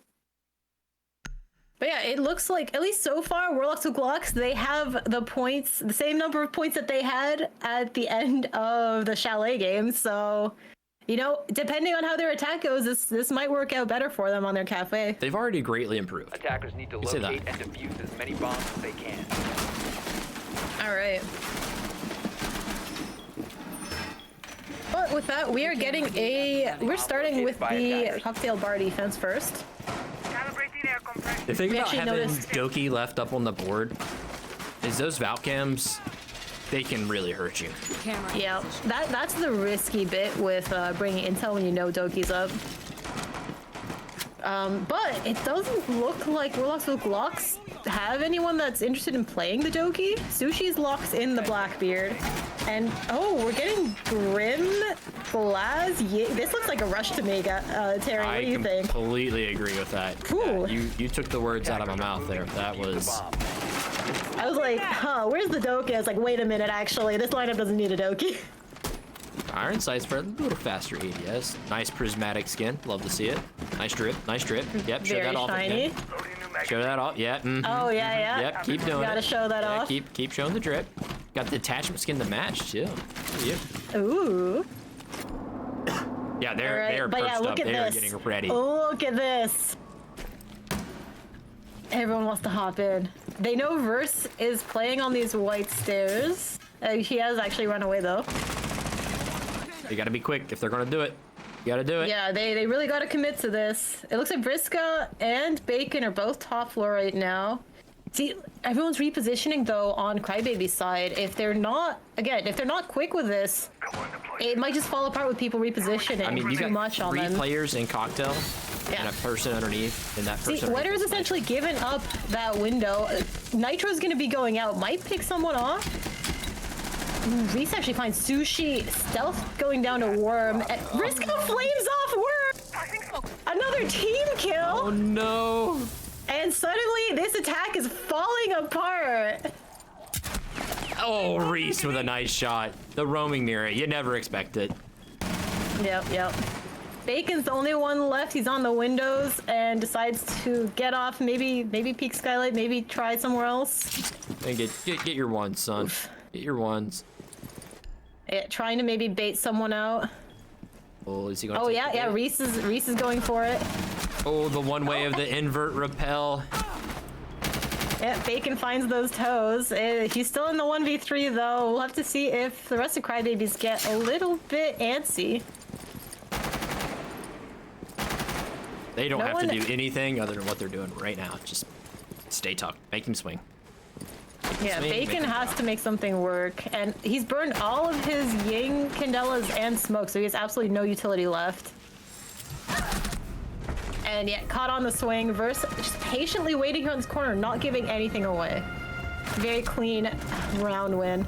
But yeah, it looks like, at least so far, Warlocks with Glocks, they have the points, the same number of points that they had at the end of the Chalet game. So, you know, depending on how their attack goes, this might work out better for them on their cafe. They've already greatly improved. Attackers need to You say locate that. and defuse as many bombs as they can. All right. But with that, we are getting we're starting with the cocktail bar defense first. Calibrating air compression. The thing We about actually having noticed- Doki left up on the board is those Valcams, they can really hurt you. Yeah, that's the risky bit with bringing intel when you know Doki's up. But it doesn't look like Warlocks with Glocks have anyone that's interested in playing the Doki. Sushi's locked in the Blackbeard. And, oh, we're getting Grim Blaz. Yeah, this looks like a rush to me, Terry. What do you I think? completely agree with that. Ooh. Yeah, you took the words out of my mouth there. That was... I was like, huh, where's the Doki? I was like, wait a minute, actually. This lineup doesn't need a Doki. Iron sights for a little faster ADS. Nice prismatic skin. Love to see it. Nice drip. Nice drip. Yep, show Very that off shiny. again. Show that off. Yeah. Mhm. Oh, yeah, yeah. Yep, keep doing it. Gotta show that Yeah, off. Keep showing the drip. Got the attachment skin to match too. Yep. Ooh. Yeah, All they're right, but perched yeah, up. look at They are this. getting ready. Look at this. Everyone wants to hop in. They know Verse is playing on these white stairs. He has actually run away though. You gotta be quick if they're gonna do it. You gotta do it. Yeah, they really got to commit to this. It looks like Vriska and Bacon are both top floor right now. See, everyone's repositioning though on Crybaby's side. If they're not, again, if they're not quick with this, it might just fall apart with people repositioning I mean, you too got much on 3 them. players in cocktail Yeah. and a person underneath, and that See, person. Wetter's essentially given up that window. Nitro's gonna be going out. Might pick someone off. Reese actually finds Sushi. Stealth going down to Worm. And Vriska flames off Worm! Another team kill! Oh no! And suddenly, this attack is falling apart. Oh, Reese with a nice shot. The roaming mirror. You never expect it. Yep. Bacon's the only one left. He's on the windows and decides to get off. Maybe peek skylight. Maybe try somewhere else. And get your ones, son. Get your ones. Yeah, trying to maybe bait someone out. Oh, is he gonna? Oh take yeah, the bait? Reese is going for it. Oh, the one way of the invert repel. Yeah, Bacon finds those toes. He's still in the 1v3 though. We'll have to see if the rest of Crybabies get a little bit antsy. They don't No have one- to do anything other than what they're doing right now. Just stay tucked. Make him swing. Yeah, Swing, Bacon make him has drop. to make something work, and he's burned all of his Ying, Candelas, and smoke, so he has absolutely no utility left. And yeah, caught on the swing. Verse just patiently waiting here on this corner, not giving anything away. Very clean round win.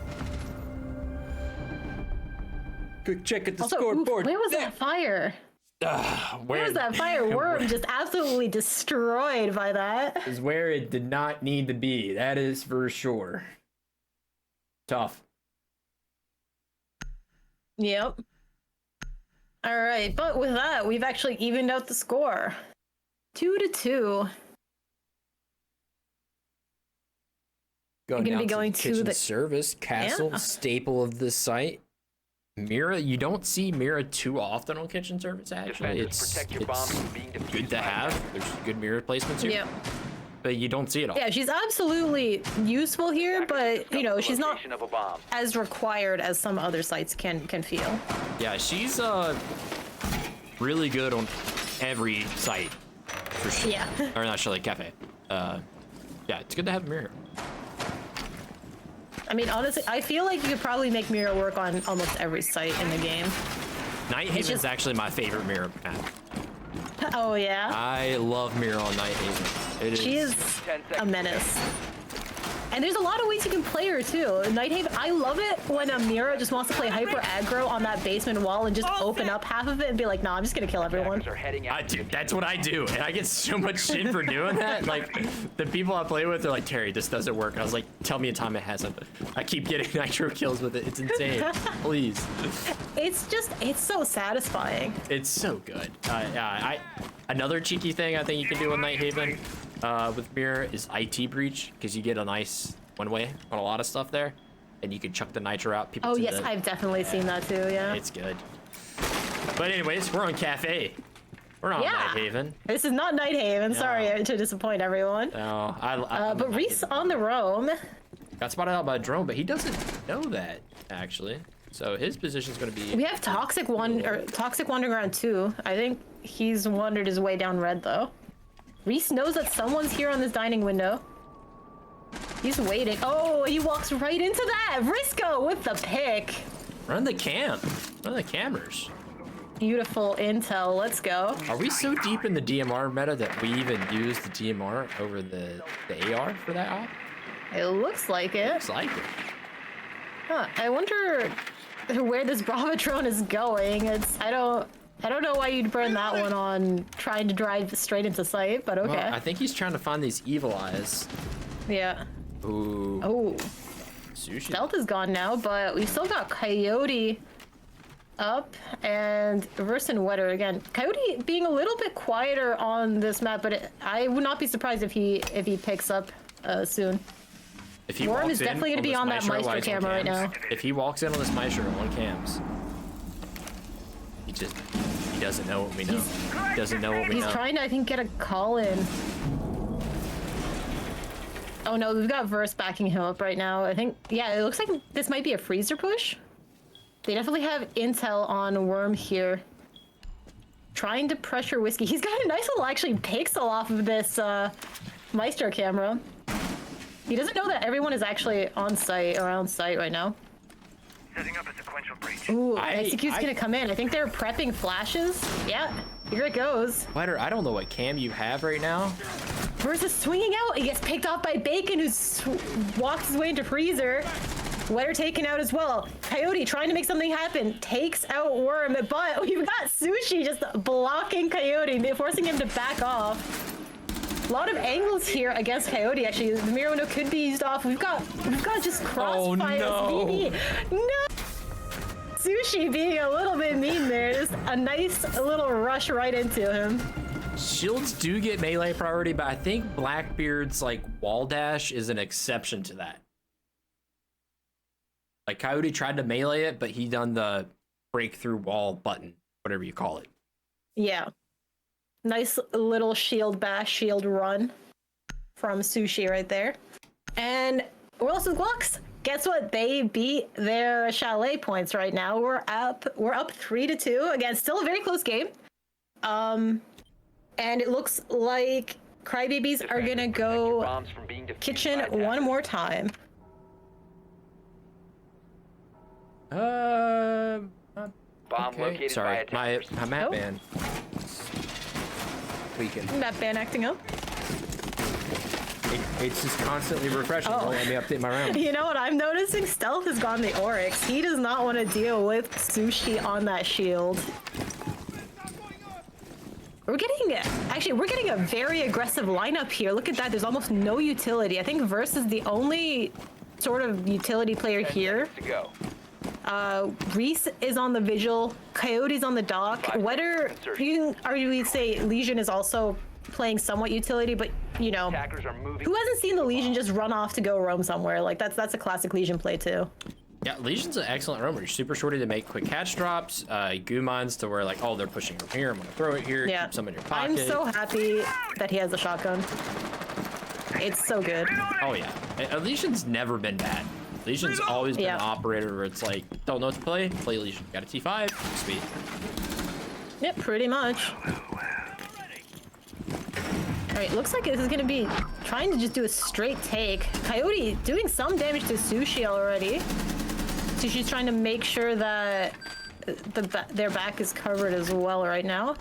Quick check at the Also, scoreboard. where was that fire? Where was that fire? Worm just absolutely destroyed by that. Is where it did not need to be. That is for sure. Tough. Yep. All right, but with that, we've actually evened out the score. 2-2. Going gonna down be going the to kitchen the- service castle, Yeah. staple of this site. Mira, you don't see Mira too often on kitchen service. Actually, Defenders, protect your bombs from being defused good to by have. attackers. There's good mirror placements here. Yep. but you don't see it all. Yeah, she's absolutely useful here, but you know, she's not Location of a bomb. as required as some other sites can feel. Yeah, she's really good on every site for sure. Yeah. Or not Chalet Cafe. Yeah, it's good to have Mirror. I mean, honestly, I feel like you could probably make Mira work on almost every site in the game. Night Haven's just- actually my favorite Mirror map. Oh yeah, I love Mirror on Night Haven. It she is 10 a seconds menace. And there's a lot of ways you can play her too. Nighthaven, I love it when a Mira just wants to play hyper aggro on that basement wall and just open up half of it and be like, nah, I'm just gonna kill everyone. Attackers are heading out. Dude, that's what I do, and I get so much shit for doing that. Like, the people I play with, they're like, Terry, this doesn't work. I was like, tell me a time it hasn't. I keep getting nitro kills with it. It's insane. Please. It's so satisfying. It's so good. Another cheeky thing I think you can do with Night Haven with Mirror is IT breach, because you get a nice one-way on a lot of stuff there, and you can chuck the nitro out. People Oh to yes, the- I've definitely seen that too, yeah. It's good. But anyways, we're on Cafe. We're not on Yeah. Night Haven. This is not Nighthaven, sorry No. to disappoint everyone. No, But Night Reese Haven. on the roam. Got spotted out by a drone, but he doesn't know that, actually. So his position's gonna be... We have Toxic wandering around too. I think he's wandered his way down red though. Reese knows that someone's here on this dining window. He's waiting. Oh, he walks right into that. Risco with the pick. Run the cam. Run the cameras. Beautiful intel. Let's go. Are we so deep in the DMR meta that we even use the DMR over the AR for that op? It looks like it. Looks like it. Huh. I wonder where this Bravatron is going. I don't know why you'd burn that one on trying to drive straight into sight, but okay. Well, I think he's trying to find these evil eyes. Yeah. Ooh. Oh. Sushi. Delta's gone now, but we still got Coyote up and Verse and Wetter again. Coyote being a little bit quieter on this map, but I would not be surprised if he picks up soon. If he Worm walks is in definitely gonna be this on that Maestro while he's on camera right cams, now. If he walks in on this Maestro on cams, he doesn't know what we know. He doesn't know what we He's know. trying to, I think, get a call in. Oh no, we've got Verse backing him up right now. I think, yeah, it looks like this might be a freezer push. They definitely have intel on Worm here. Trying to pressure Whiskey. He's got a nice little, actually, pixel off of this Maestro camera. He doesn't know that everyone is actually on site, around site right now. Setting up a sequential breach. Ooh, Execute's gonna come in. I think they're prepping flashes. Yeah, here it goes. Wetter, I don't know what cam you have right now. Versus swinging out. He gets picked off by Bacon, who walks his way into freezer. Wetter taken out as well. Coyote trying to make something happen. Takes out Worm, but we've got Sushi just blocking Coyote, forcing him to back off. A lot of angles here against Coyote, actually. The mirror window could be used off. We've got just crossfire. no. BB. No! Sushi being a little bit mean there. Just a nice little rush right into him. Shields do get melee priority, but I think Blackbeard's like wall dash is an exception to that. Like Coyote tried to melee it, but he done the breakthrough wall button, whatever you call it. Yeah. Nice little shield bash, shield run from Sushi right there. And Warlocks with Glocks, guess what? They beat their Chalet points right now. We're up 3-2. Again, still a very close game. And it looks like Crybabies are gonna go Bombs from being defused kitchen by attackers. one more time. Bomb Okay, located sorry, by my attackers. map Oh. ban. Tweaking. That ban acting up. It's just constantly refreshing. Oh. Won't let me update my round. You know what I'm noticing? Stealth has gone the Oryx. He does not want to deal with Sushi on that shield. We're getting a very aggressive lineup here. Look at that. There's almost no utility. I think Verse is the only sort of utility player 10 here. seconds to go. Reese is on the Vigil. Coyote's on the dock. 5 Wetter, seconds. you can arguably say Legion is also playing somewhat utility, but you know, Attackers are moving. who hasn't seen the Legion just run off to go roam somewhere? Like that's a classic Legion play too. Yeah, Legion's an excellent roamer. You're super shorty to make quick catch drops, goo mines to where like, oh, they're pushing from here. I'm gonna throw it here. Yeah, Keep some in your pocket. I'm so happy that he has a shotgun. It's so good. Oh yeah, Elysian's never been bad. Elysian's always been Yeah. an operator where it's like, don't know what to play Elysian. Got a T5, speed. Yep, pretty much. Alright, looks like this is gonna be trying to just do a straight take. Coyote doing some damage to Sushi already. So she's trying to make sure that their back is covered as well right now.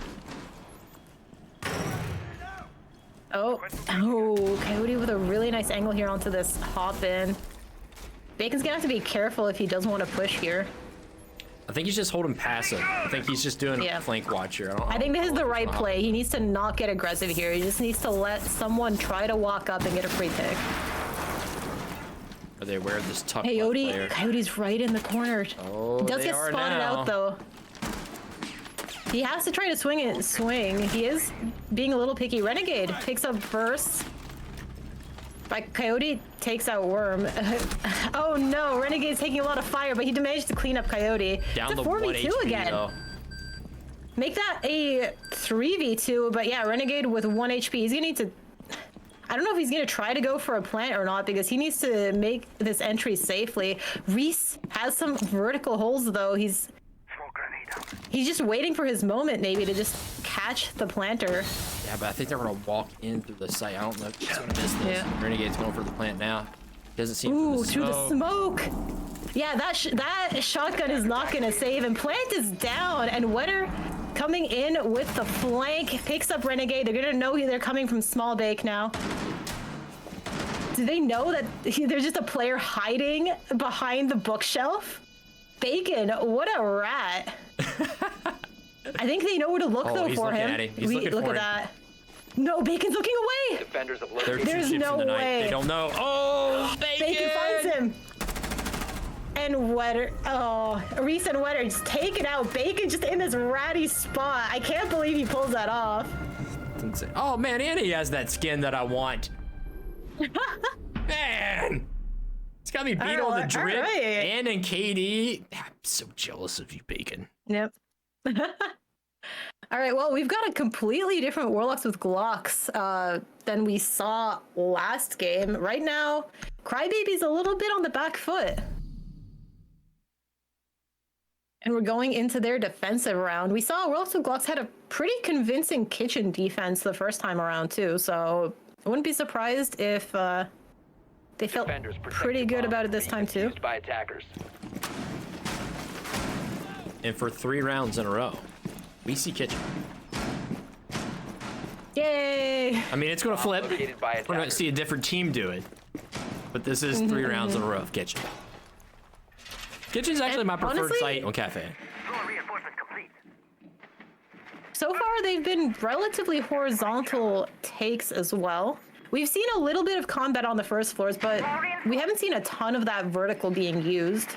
Oh, Coyote with a really nice angle here onto this hop in. Bacon's gonna have to be careful if he doesn't want to push here. I think he's just holding passive. I think he's just doing Yeah. a flank watch here. I think this is the right play. He needs to not get aggressive here. He just needs to let someone try to walk up and get a free pick. Are they aware of this tough Coyote, Coyote's right in the corner. Oh, He does they get are spotted now. out though. He has to try to swing it. He is being a little picky. Renegade picks up first. But Coyote takes out Worm. Oh no, Renegade's taking a lot of fire, but he managed to clean up Coyote. Down It's a the 1 4v2 HP again. though. Make that a 3v2, but yeah, Renegade with 1 HP. He's gonna need to... I don't know if he's gonna try to go for a plant or not, because he needs to make this entry safely. Reese has some vertical holes though. He's just waiting for his moment maybe to just catch the planter. Yeah, but I think they're gonna walk in through the site. I don't know if he's gonna miss this. Yeah. Renegade's going for the plant now. Doesn't seem Ooh, through the smoke. Yeah, that shotgun is not gonna save, and plant is down, and Wetter coming in with the flank, picks up Renegade. They're gonna know they're coming from small bake now. Do they know that there's just a player hiding behind the bookshelf? Bacon, what a rat. I think they know where to look though he's for looking him. at him. He's looking look for at him. that. No, Bacon's looking away. Defenders have They're located. two There's ships no in the night. way. They don't know. Oh, Bacon finds him. And Wetter, oh, Reese and Wetter just taking out Bacon just in this ratty spot. I can't believe he pulls that off. It's insane. Oh man, and he has that skin that I want. Man, it's got me beat on the drip Alright. and in KD. I'm so jealous of you, Bacon. Yep. All right, well, we've got a completely different Warlocks with Glocks than we saw last game. Right now, Crybaby's a little bit on the back foot. And we're going into their defensive round. We saw Warlocks with Glocks had a pretty convincing kitchen defense the first time around, too. So I wouldn't be surprised if they felt Defenders protect pretty the good bomb about it from this being time, too. defused by attackers. And for 3 rounds in a row, we see kitchen. Yay! I mean, it's gonna flip. Located by We're gonna attackers. see a different team do it. But this is 3 rounds in a row of kitchen. Kitchen's actually And my preferred honestly- site on Cafe. Floor reinforcements complete. So far, they've been relatively horizontal takes as well. We've seen a little bit of combat on the first floors, but we haven't seen a ton of that vertical being used.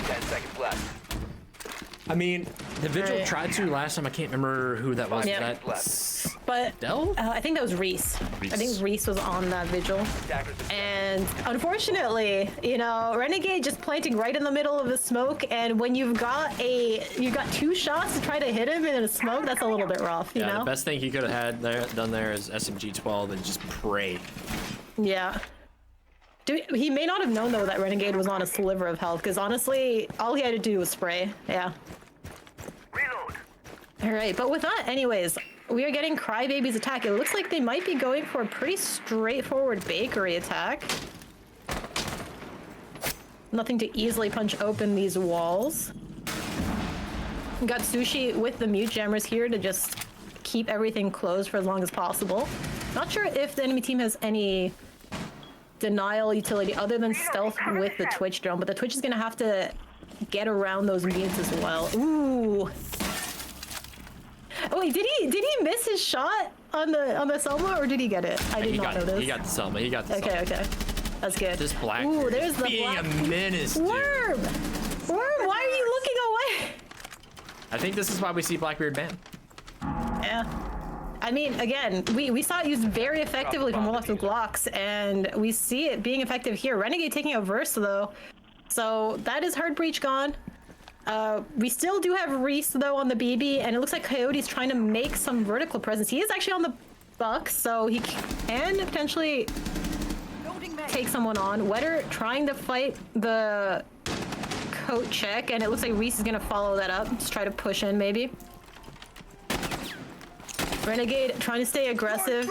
10 seconds left. I mean, the Vigil Right. tried to last time. I can't remember who that was. Yeah. That's But Del? I think that was Reese. Reese. I think Reese was on that vigil. Attackers have And unfortunately, you know, Renegade just planting right in the middle of the smoke. And when you've got 2 shots to try to hit him in a smoke, that's a little bit rough, you Yeah, know? the best thing he could have had there, done there is SMG 12 and just pray. Yeah. He may not have known though that Renegade was on a sliver of health, because honestly, all he had to do was spray. Yeah. Reload. All right, but with that, anyways, we are getting Crybaby's attack. It looks like they might be going for a pretty straightforward bakery attack. Nothing to easily punch open these walls. We got Sushi with the mute jammers here to just keep everything closed for as long as possible. Not sure if the enemy team has any denial utility other than stealth with the Twitch drone, but the Twitch is gonna have to get around those mutes as well. Ooh. Oh wait, did he miss his shot on the Selma, or did he get it? I did not notice. He got the Selma. He got the Okay, Selma. okay. That's good. This black Ooh, there's the being black. a menace, dude. Worm! Worm, why are you looking away? I think this is why we see Blackbeard ban. Yeah. I mean, again, we saw it used very effectively from Warlocks with Glocks, and we see it being effective here. Renegade taking a verse, though. So that is Hard Breach gone. We still do have Reese, though, on the BB, and it looks like Coyote's trying to make some vertical presence. He is actually on the Buck, so he can potentially take someone on. Wetter trying to fight the coat check, and it looks like Reese is gonna follow that up. Just try to push in, maybe. Renegade trying to stay aggressive,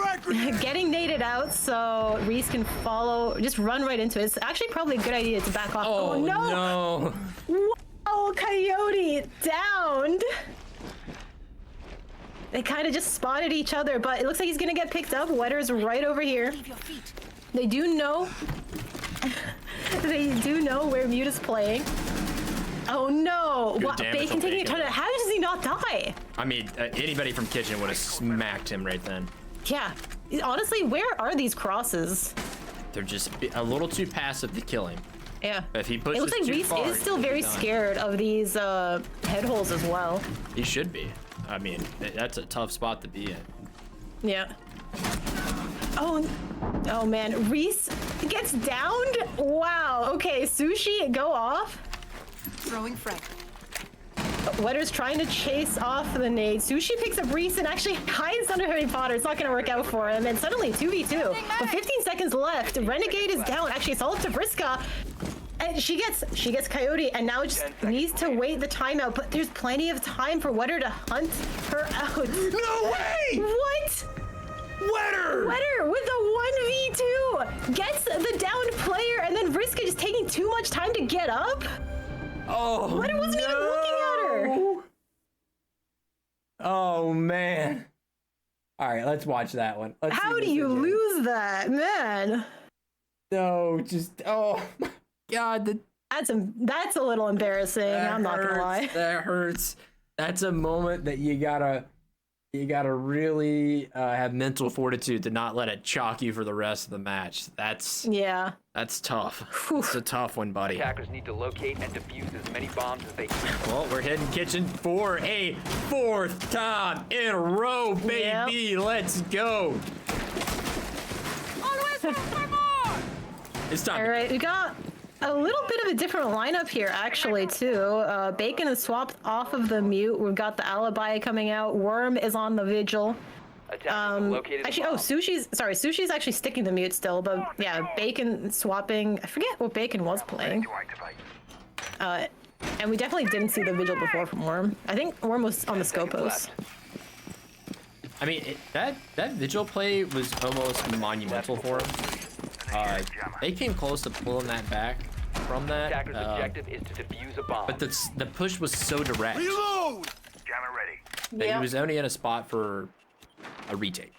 getting naded out so Reese can follow, just run right into it. It's actually probably a good idea to back off. Oh, no! Wow, Coyote downed. They kind of just spotted each other, but it looks like he's gonna get picked up. Wetter's right over here. They do know. They do know where Mute is playing. Oh no! Good What, damage Bacon on taking a Bacon, ton of. though. How does he not die? I mean, anybody from Kitchen would have smacked him right then. Yeah. Honestly, where are these crosses? They're just a little too passive to kill him. Yeah. If he pushes It looks like too Reese far, is still he'll be very done. scared of these head holes as well. He should be. I mean, that's a tough spot to be in. Yeah. Oh man, Reese gets downed? Wow, okay, Sushi, go off. Throwing frag. Wetter's trying to chase off the nade. Sushi picks up Reese and actually hides under Harry Potter. It's not gonna work out for him, and suddenly 2v2. But 15 seconds left, Renegade is down. Actually, it's all up to Vriska. And she gets Coyote, and now just needs to wait the timeout, but there's plenty of time for Wetter to hunt her out. No way! What? Wetter! Wetter with the 1v2 gets the downed player, and then Vriska just taking too much time to get up. Oh, Wetter wasn't even looking at her. Oh man! All right, let's watch that one. Let's see How do this you again. lose that, man? No, just oh my God, That's a little embarrassing. I'm not gonna lie. That hurts. That's a moment that you gotta really have mental fortitude to not let it chalk you for the rest of the match. That's tough. It's a tough one, buddy. Attackers need to locate and defuse as many bombs as they can. Well, we're hitting Kitchen for a 4th time in a row, baby. Yep. Let's go. It's time. All right, we got a little bit of a different lineup here, actually, too. Bacon is swapped off of the Mute. We've got the Alibi coming out. Worm is on the Vigil. Attackers have located Actually, the bomb. Sushi's actually sticking the Mute still, but yeah, Bacon swapping. I forget what Bacon was playing. To activate. And we definitely didn't see the Vigil before from Worm. I think Worm was on the Scopos. Left. I mean, that Vigil play was almost monumental for him. They came close to pulling that back from that. Attackers' objective is to defuse a bomb. But the push was so direct Reload! Jammer ready. that Yeah. he was only in a spot for a retake.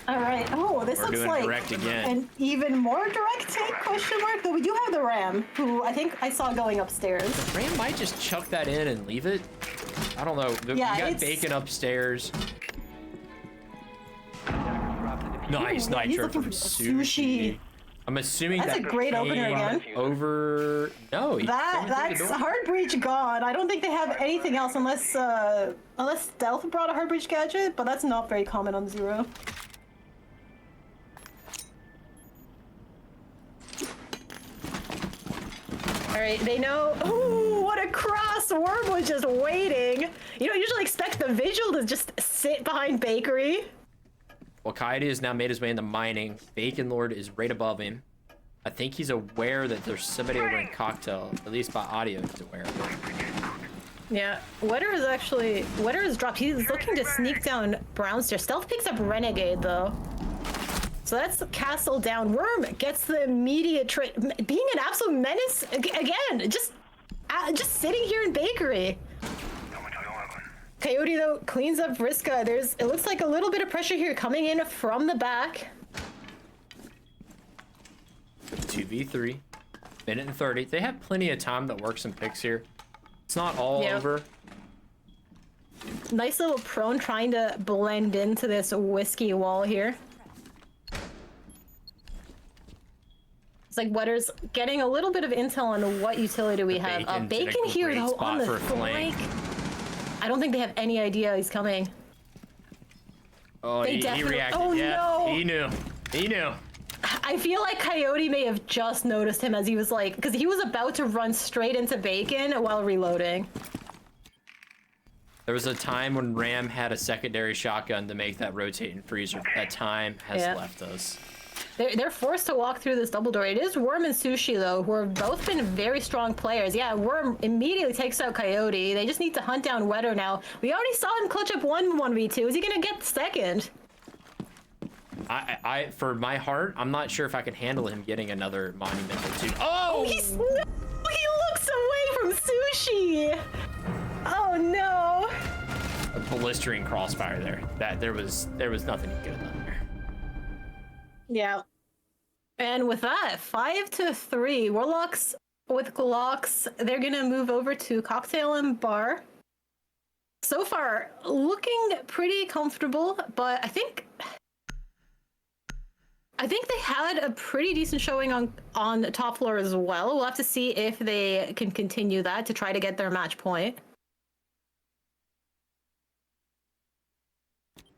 All right. Oh, this We're looks doing like direct again. an even more direct take, question mark. Though we do have the Ram, who I think I saw going upstairs. Ram might just chuck that in and leave it. I don't know. Yeah, You got it's- Bacon upstairs. Drop the defuse. Nice Ooh, nitro he's looking from for Sushi. Sushi. I'm assuming That's that a great opener came again. Over. No, he came through That's the door. Hard Breach gone. I don't think they have anything else unless Stealth brought a Hard Breach gadget, but that's not very common on Zero. All right, they know. Ooh, what a cross! Worm was just waiting. You don't usually expect the Vigil to just sit behind Bakery. Well, Coyote has now made his way into mining. Bacon Lord is right above him. I think he's aware that there's somebody over in Cocktail. At least by audio, he's aware of it. Yeah, Wetter is dropped. He's looking to sneak down Brownstairs. Stealth picks up Renegade though. So that's the castle down. Worm gets the immediate trade. Being an absolute menace again. Just sitting here in Bakery. Coyote though cleans up Vriska. It looks like a little bit of pressure here coming in from the back. 2v3. Minute and 30. They have plenty of time to work some picks here. It's not all Yeah. over. Nice little prone trying to blend into this whiskey wall here. It's like Wetter's getting a little bit of intel on what utility we have. Bacon's in a Bacon here great though spot on the for a flank. flank. I don't think they have any idea he's coming. Oh, They he definitely- reacted. oh, yeah, no. He knew. He knew. I feel like Coyote may have just noticed him as he was like, because he was about to run straight into Bacon while reloading. There was a time when Ram had a secondary shotgun to make that rotating freezer. That time has left us. They're forced to walk through this double door. It is Worm and Sushi, though, who have both been very strong players. Yeah, Worm immediately takes out Coyote. They just need to hunt down Wetter now. We already saw him clutch up 1v2. Is he going to get the second? For my heart, I'm not sure if I can handle him getting another monumental two. Oh! He looks away from Sushi! Oh, no. A blistering crossfire there. There was nothing he could have done there. Yeah. And with that, 5-3, Warlocks with Glocks, they're gonna move over to Cocktail and Bar. So far, looking pretty comfortable, but I think they had a pretty decent showing on the top floor as well. We'll have to see if they can continue that to try to get their match point.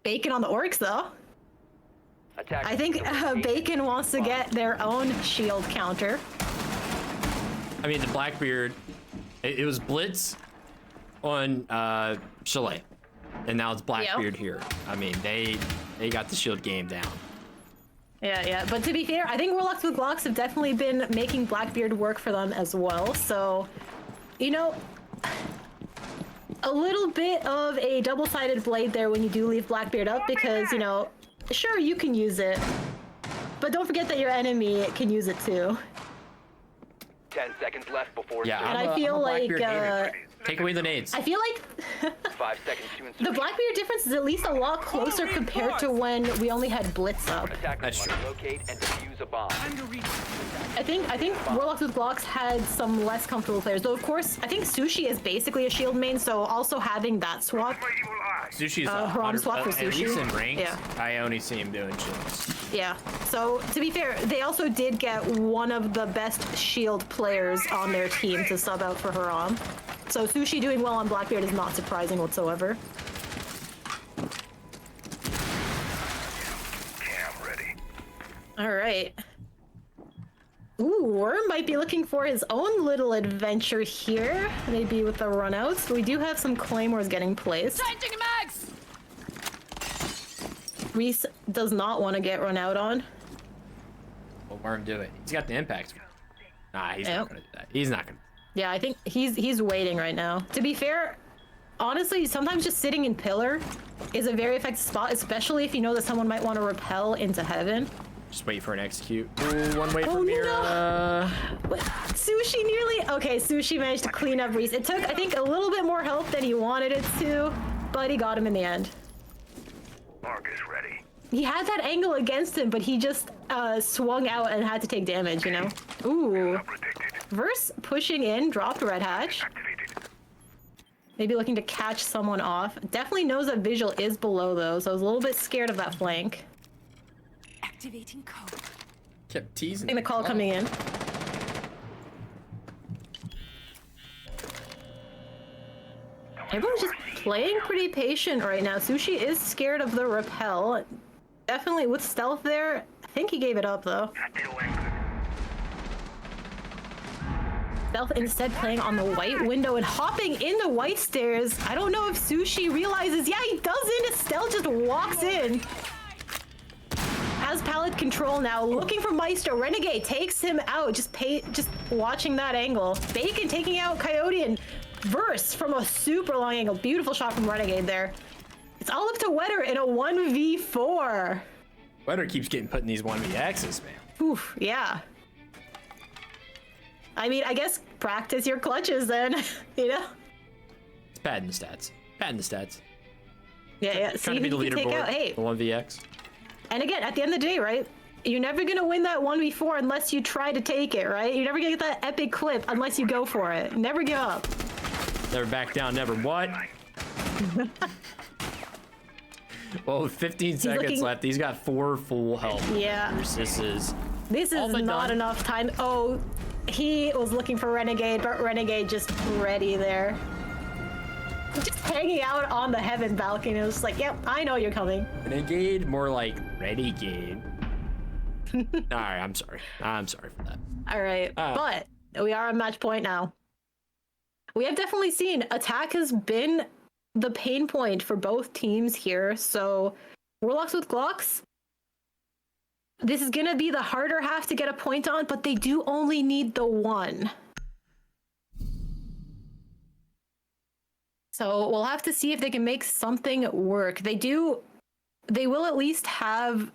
Bacon on the orcs, though. I think Bacon wants to get their own shield counter. I mean, the Blackbeard, it was Blitz on Chalet, and now it's Blackbeard here. I mean, they got the shield game down. Yeah. But to be fair, I think Warlocks with Glocks have definitely been making Blackbeard work for them as well. So, you know, a little bit of a double-sided blade there when you do leave Blackbeard up because, you know, sure, you can use it, but don't forget that your enemy can use it too. 10 seconds left before. Yeah, and I feel like take away the nades. I feel like 5 seconds to insert. the Blackbeard difference is at least a lot closer compared to when we only had Blitz up. Attackers That's must true. locate and defuse a bomb. I think Warlocks with Glocks had some less comfortable players, though. Of course, I think Sushi is basically a shield main, so also having that swap. My evil eye. Sushi's Haram swap for at Sushi. least in ranked. Yeah. I only see him doing shields. Yeah. So to be fair, they also did get one of the best shield players on their team to sub out for Haram. So Sushi doing well on Blackbeard is not surprising whatsoever. Okay, I'm ready. All right. Ooh, Worm might be looking for his own little adventure here. Maybe with the runouts. We do have some claymores getting placed. Reese does not want to get run out on. Well, Worm do it. He's got the impact. Nah, he's Yep. not gonna do that. He's not gonna. Yeah, I think he's waiting right now. To be fair, honestly, sometimes just sitting in pillar is a very effective spot, especially if you know that someone might want to repel into heaven. Just wait for an execute. Ooh, one way Oh, for no. Mira. But Sushi nearly... Okay, Sushi managed to clean up Reese. It took, I think, a little bit more help than he wanted it to, but he got him in the end. Mark is ready. He had that angle against him, but he just swung out and had to take damage, you know? Ooh. Not predicted. Verse pushing in, dropped Red Hatch. Activated. Maybe looking to catch someone off. Definitely knows that Visual is below, though, so I was a little bit scared of that flank. Activating code. Kept teasing. I think the call coming in. Everyone's just playing pretty patient right now. Sushi is scared of the repel. Definitely with stealth there. I think he gave it up, though. Still anchored. Stealth instead playing on the white window and hopping into white stairs. I don't know if Sushi realizes. Yeah, he does into stealth, just walks in. Has pallet control now, looking for Maestro. Renegade takes him out. Just watching that angle. Bacon taking out Coyote and Verse from a super long angle. Beautiful shot from Renegade there. It's all up to Wetter in a 1v4. Wetter keeps getting put in these 1vx's, man. Oof, yeah. I mean, I guess practice your clutches then, you know? It's padding the stats. Padding the stats. Yeah. See Trying to be who the you can take leaderboard. out. Hey, The 1vx. and again, at the end of the day, right? You're never gonna win that 1v4 unless you try to take it, right? You're never gonna get that epic clip unless you go for it. Never give up. Never back down, never what? Well, with 15 seconds looking- left. He's got 4 full health. Yeah. This is This but is not done. enough time. Oh, he was looking for Renegade, but Renegade just ready there. Just hanging out on the heaven balcony. It was like, yep, I know you're coming. Renegade, more like Renegade. Alright, I'm sorry. I'm sorry for that. All right, but we are on match point now. We have definitely seen attack has been the pain point for both teams here. So Warlocks with Glocks, this is gonna be the harder half to get a point on, but they do only need the one. So we'll have to see if they can make something work. They will at least have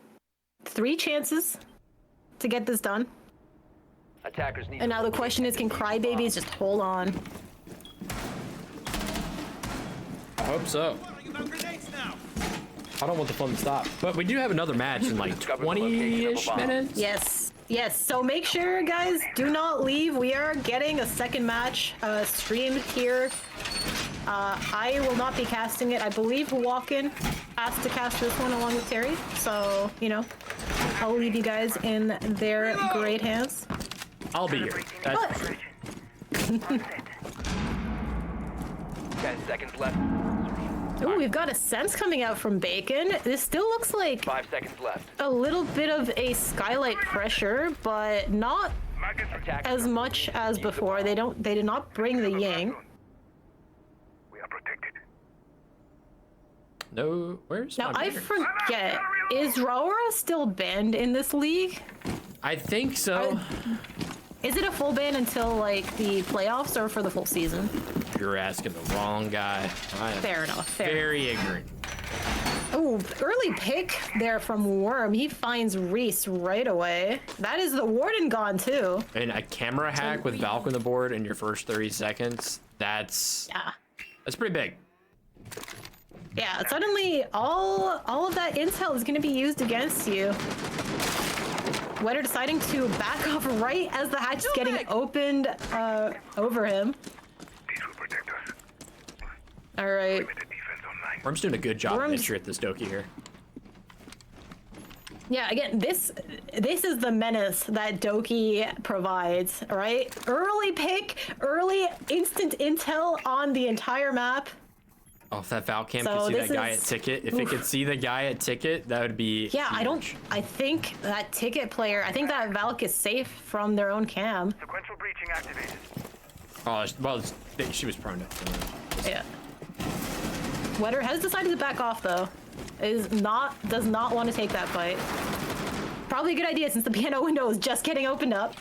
3 chances to get this done. Attackers need And now the question is, can Crybabies just hold on? I hope so. I don't want the fun to stop. But we do have another match in like 20-ish minutes. Yes, yes. So make sure, guys, do not leave. We are getting a second match streamed here. I will not be casting it. I believe Walken asked to cast this one along with Terry. So, you know, I'll leave you guys in their great hands. I'll be here. That's 10 seconds left. Ooh, we've got a sense coming out from Bacon. This still looks like 5 seconds left. a little bit of a skylight pressure, but not Attackers as much as before. They did not bring the Yang. We are protected. no. Where's Now, my I beer? forget, is Raora still banned in this league? I think so. Is it a full ban until, like, the playoffs or for the full season? You're asking the wrong guy. I am Fair enough, fair. very ignorant. Oh, early pick there from Worm. He finds Reese right away. That is the Warden gone, too. And a camera hack with Valk on the board in your first 30 seconds, that's pretty big. Yeah, suddenly all of that intel is going to be used against you. Wetter deciding to back off right as the hatch is getting opened over him. This will protect us. All right. The defense online. Worm's doing a good job Worm's- entry at this Doki here. Yeah, again, this is the menace that Doki provides, right? Early pick, early instant intel on the entire map. Oh, if that Valk cam So could see this that guy is- at Ticket, if it could see the guy at Ticket, that would be Yeah, huge. I think that Ticket player, I think that Valk is safe from their own cam. Sequential breaching activated. Oh, well, she was prone to. Yeah. Wetter has decided to back off though. Does not want to take that fight. Probably a good idea since the piano window is just getting opened up.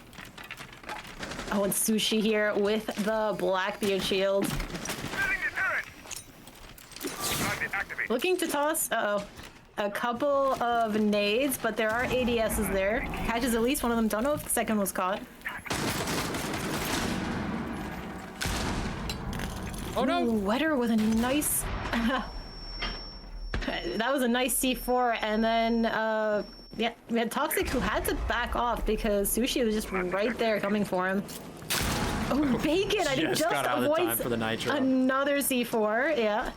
Oh, and Sushi here with the Blackbeard shield. Building the turret. Target activated. Looking to toss, a couple of nades, but there are ADSs there. Catches at least one of them. Don't know if the second was caught. Oh no! Ooh, Wetter with a nice... That was a nice C4, and then, yeah, we had Toxic who had to back off because Sushi was just right there coming for him. Oh, Bacon! I think Just just got out of time avoids for the nitro. another C4, yeah.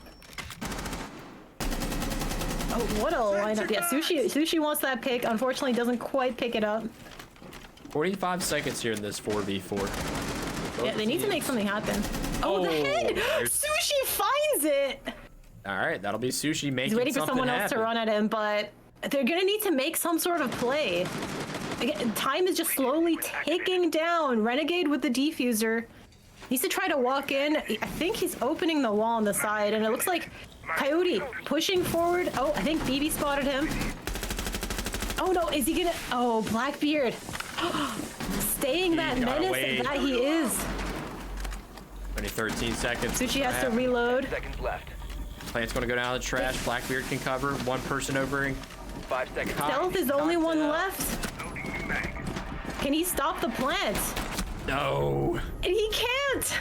Oh, what a lineup. Yeah, Sushi wants that pick. Unfortunately, doesn't quite pick it up. 45 seconds here in this 4v4. Yeah, they need to make something happen. Oh, the head! there's- Sushi finds it! All right, that'll be Sushi making He's waiting for something someone else to happen. run at him, but they're gonna need to make some sort of play. Again, time is just slowly ticking down. Renegade with the defuser needs to try to walk in. I think he's opening the wall on the side, and it looks like Coyote pushing forward. Oh, I think BB spotted him. Oh no, is he gonna? Oh, Blackbeard. Staying that got menace away. that he is. Only 13 seconds. Sushi has to reload. seconds left. Plant's gonna go down the trash. Blackbeard can cover. One person over. 5 seconds. Stealth is the only one Content. left. Loading new mag. Can he stop the plant? No. And he can't!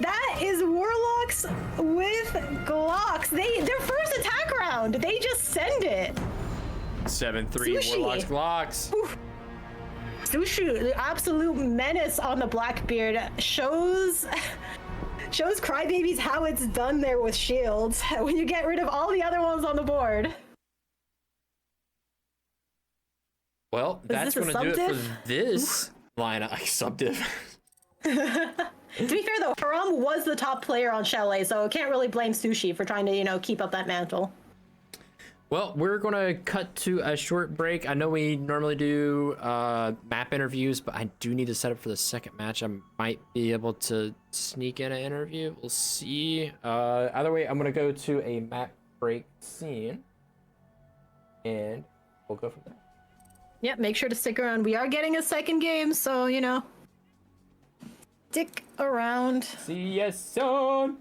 That is Warlocks with Glocks. Their first attack round. They just send it. 7-3 Sushi. Warlocks Glocks. Sushi, the absolute menace on the Blackbeard, shows Crybabies how it's done there with shields when you get rid of all the other ones on the board. Well, that's this a gonna do it for sub-diff? this lineup. Sub-diff. To be fair though, Haram was the top player on Chalet, so can't really blame Sushi for trying to, keep up that mantle. Well, we're gonna cut to a short break. I know we normally do map interviews, but I do need to set up for the second match. I might be able to sneak in an interview. We'll see. Either way, I'm gonna go to a map break scene, and we'll go from there. Yep, make sure to stick around. We are getting a second game, so, you know, stick around. See ya soon.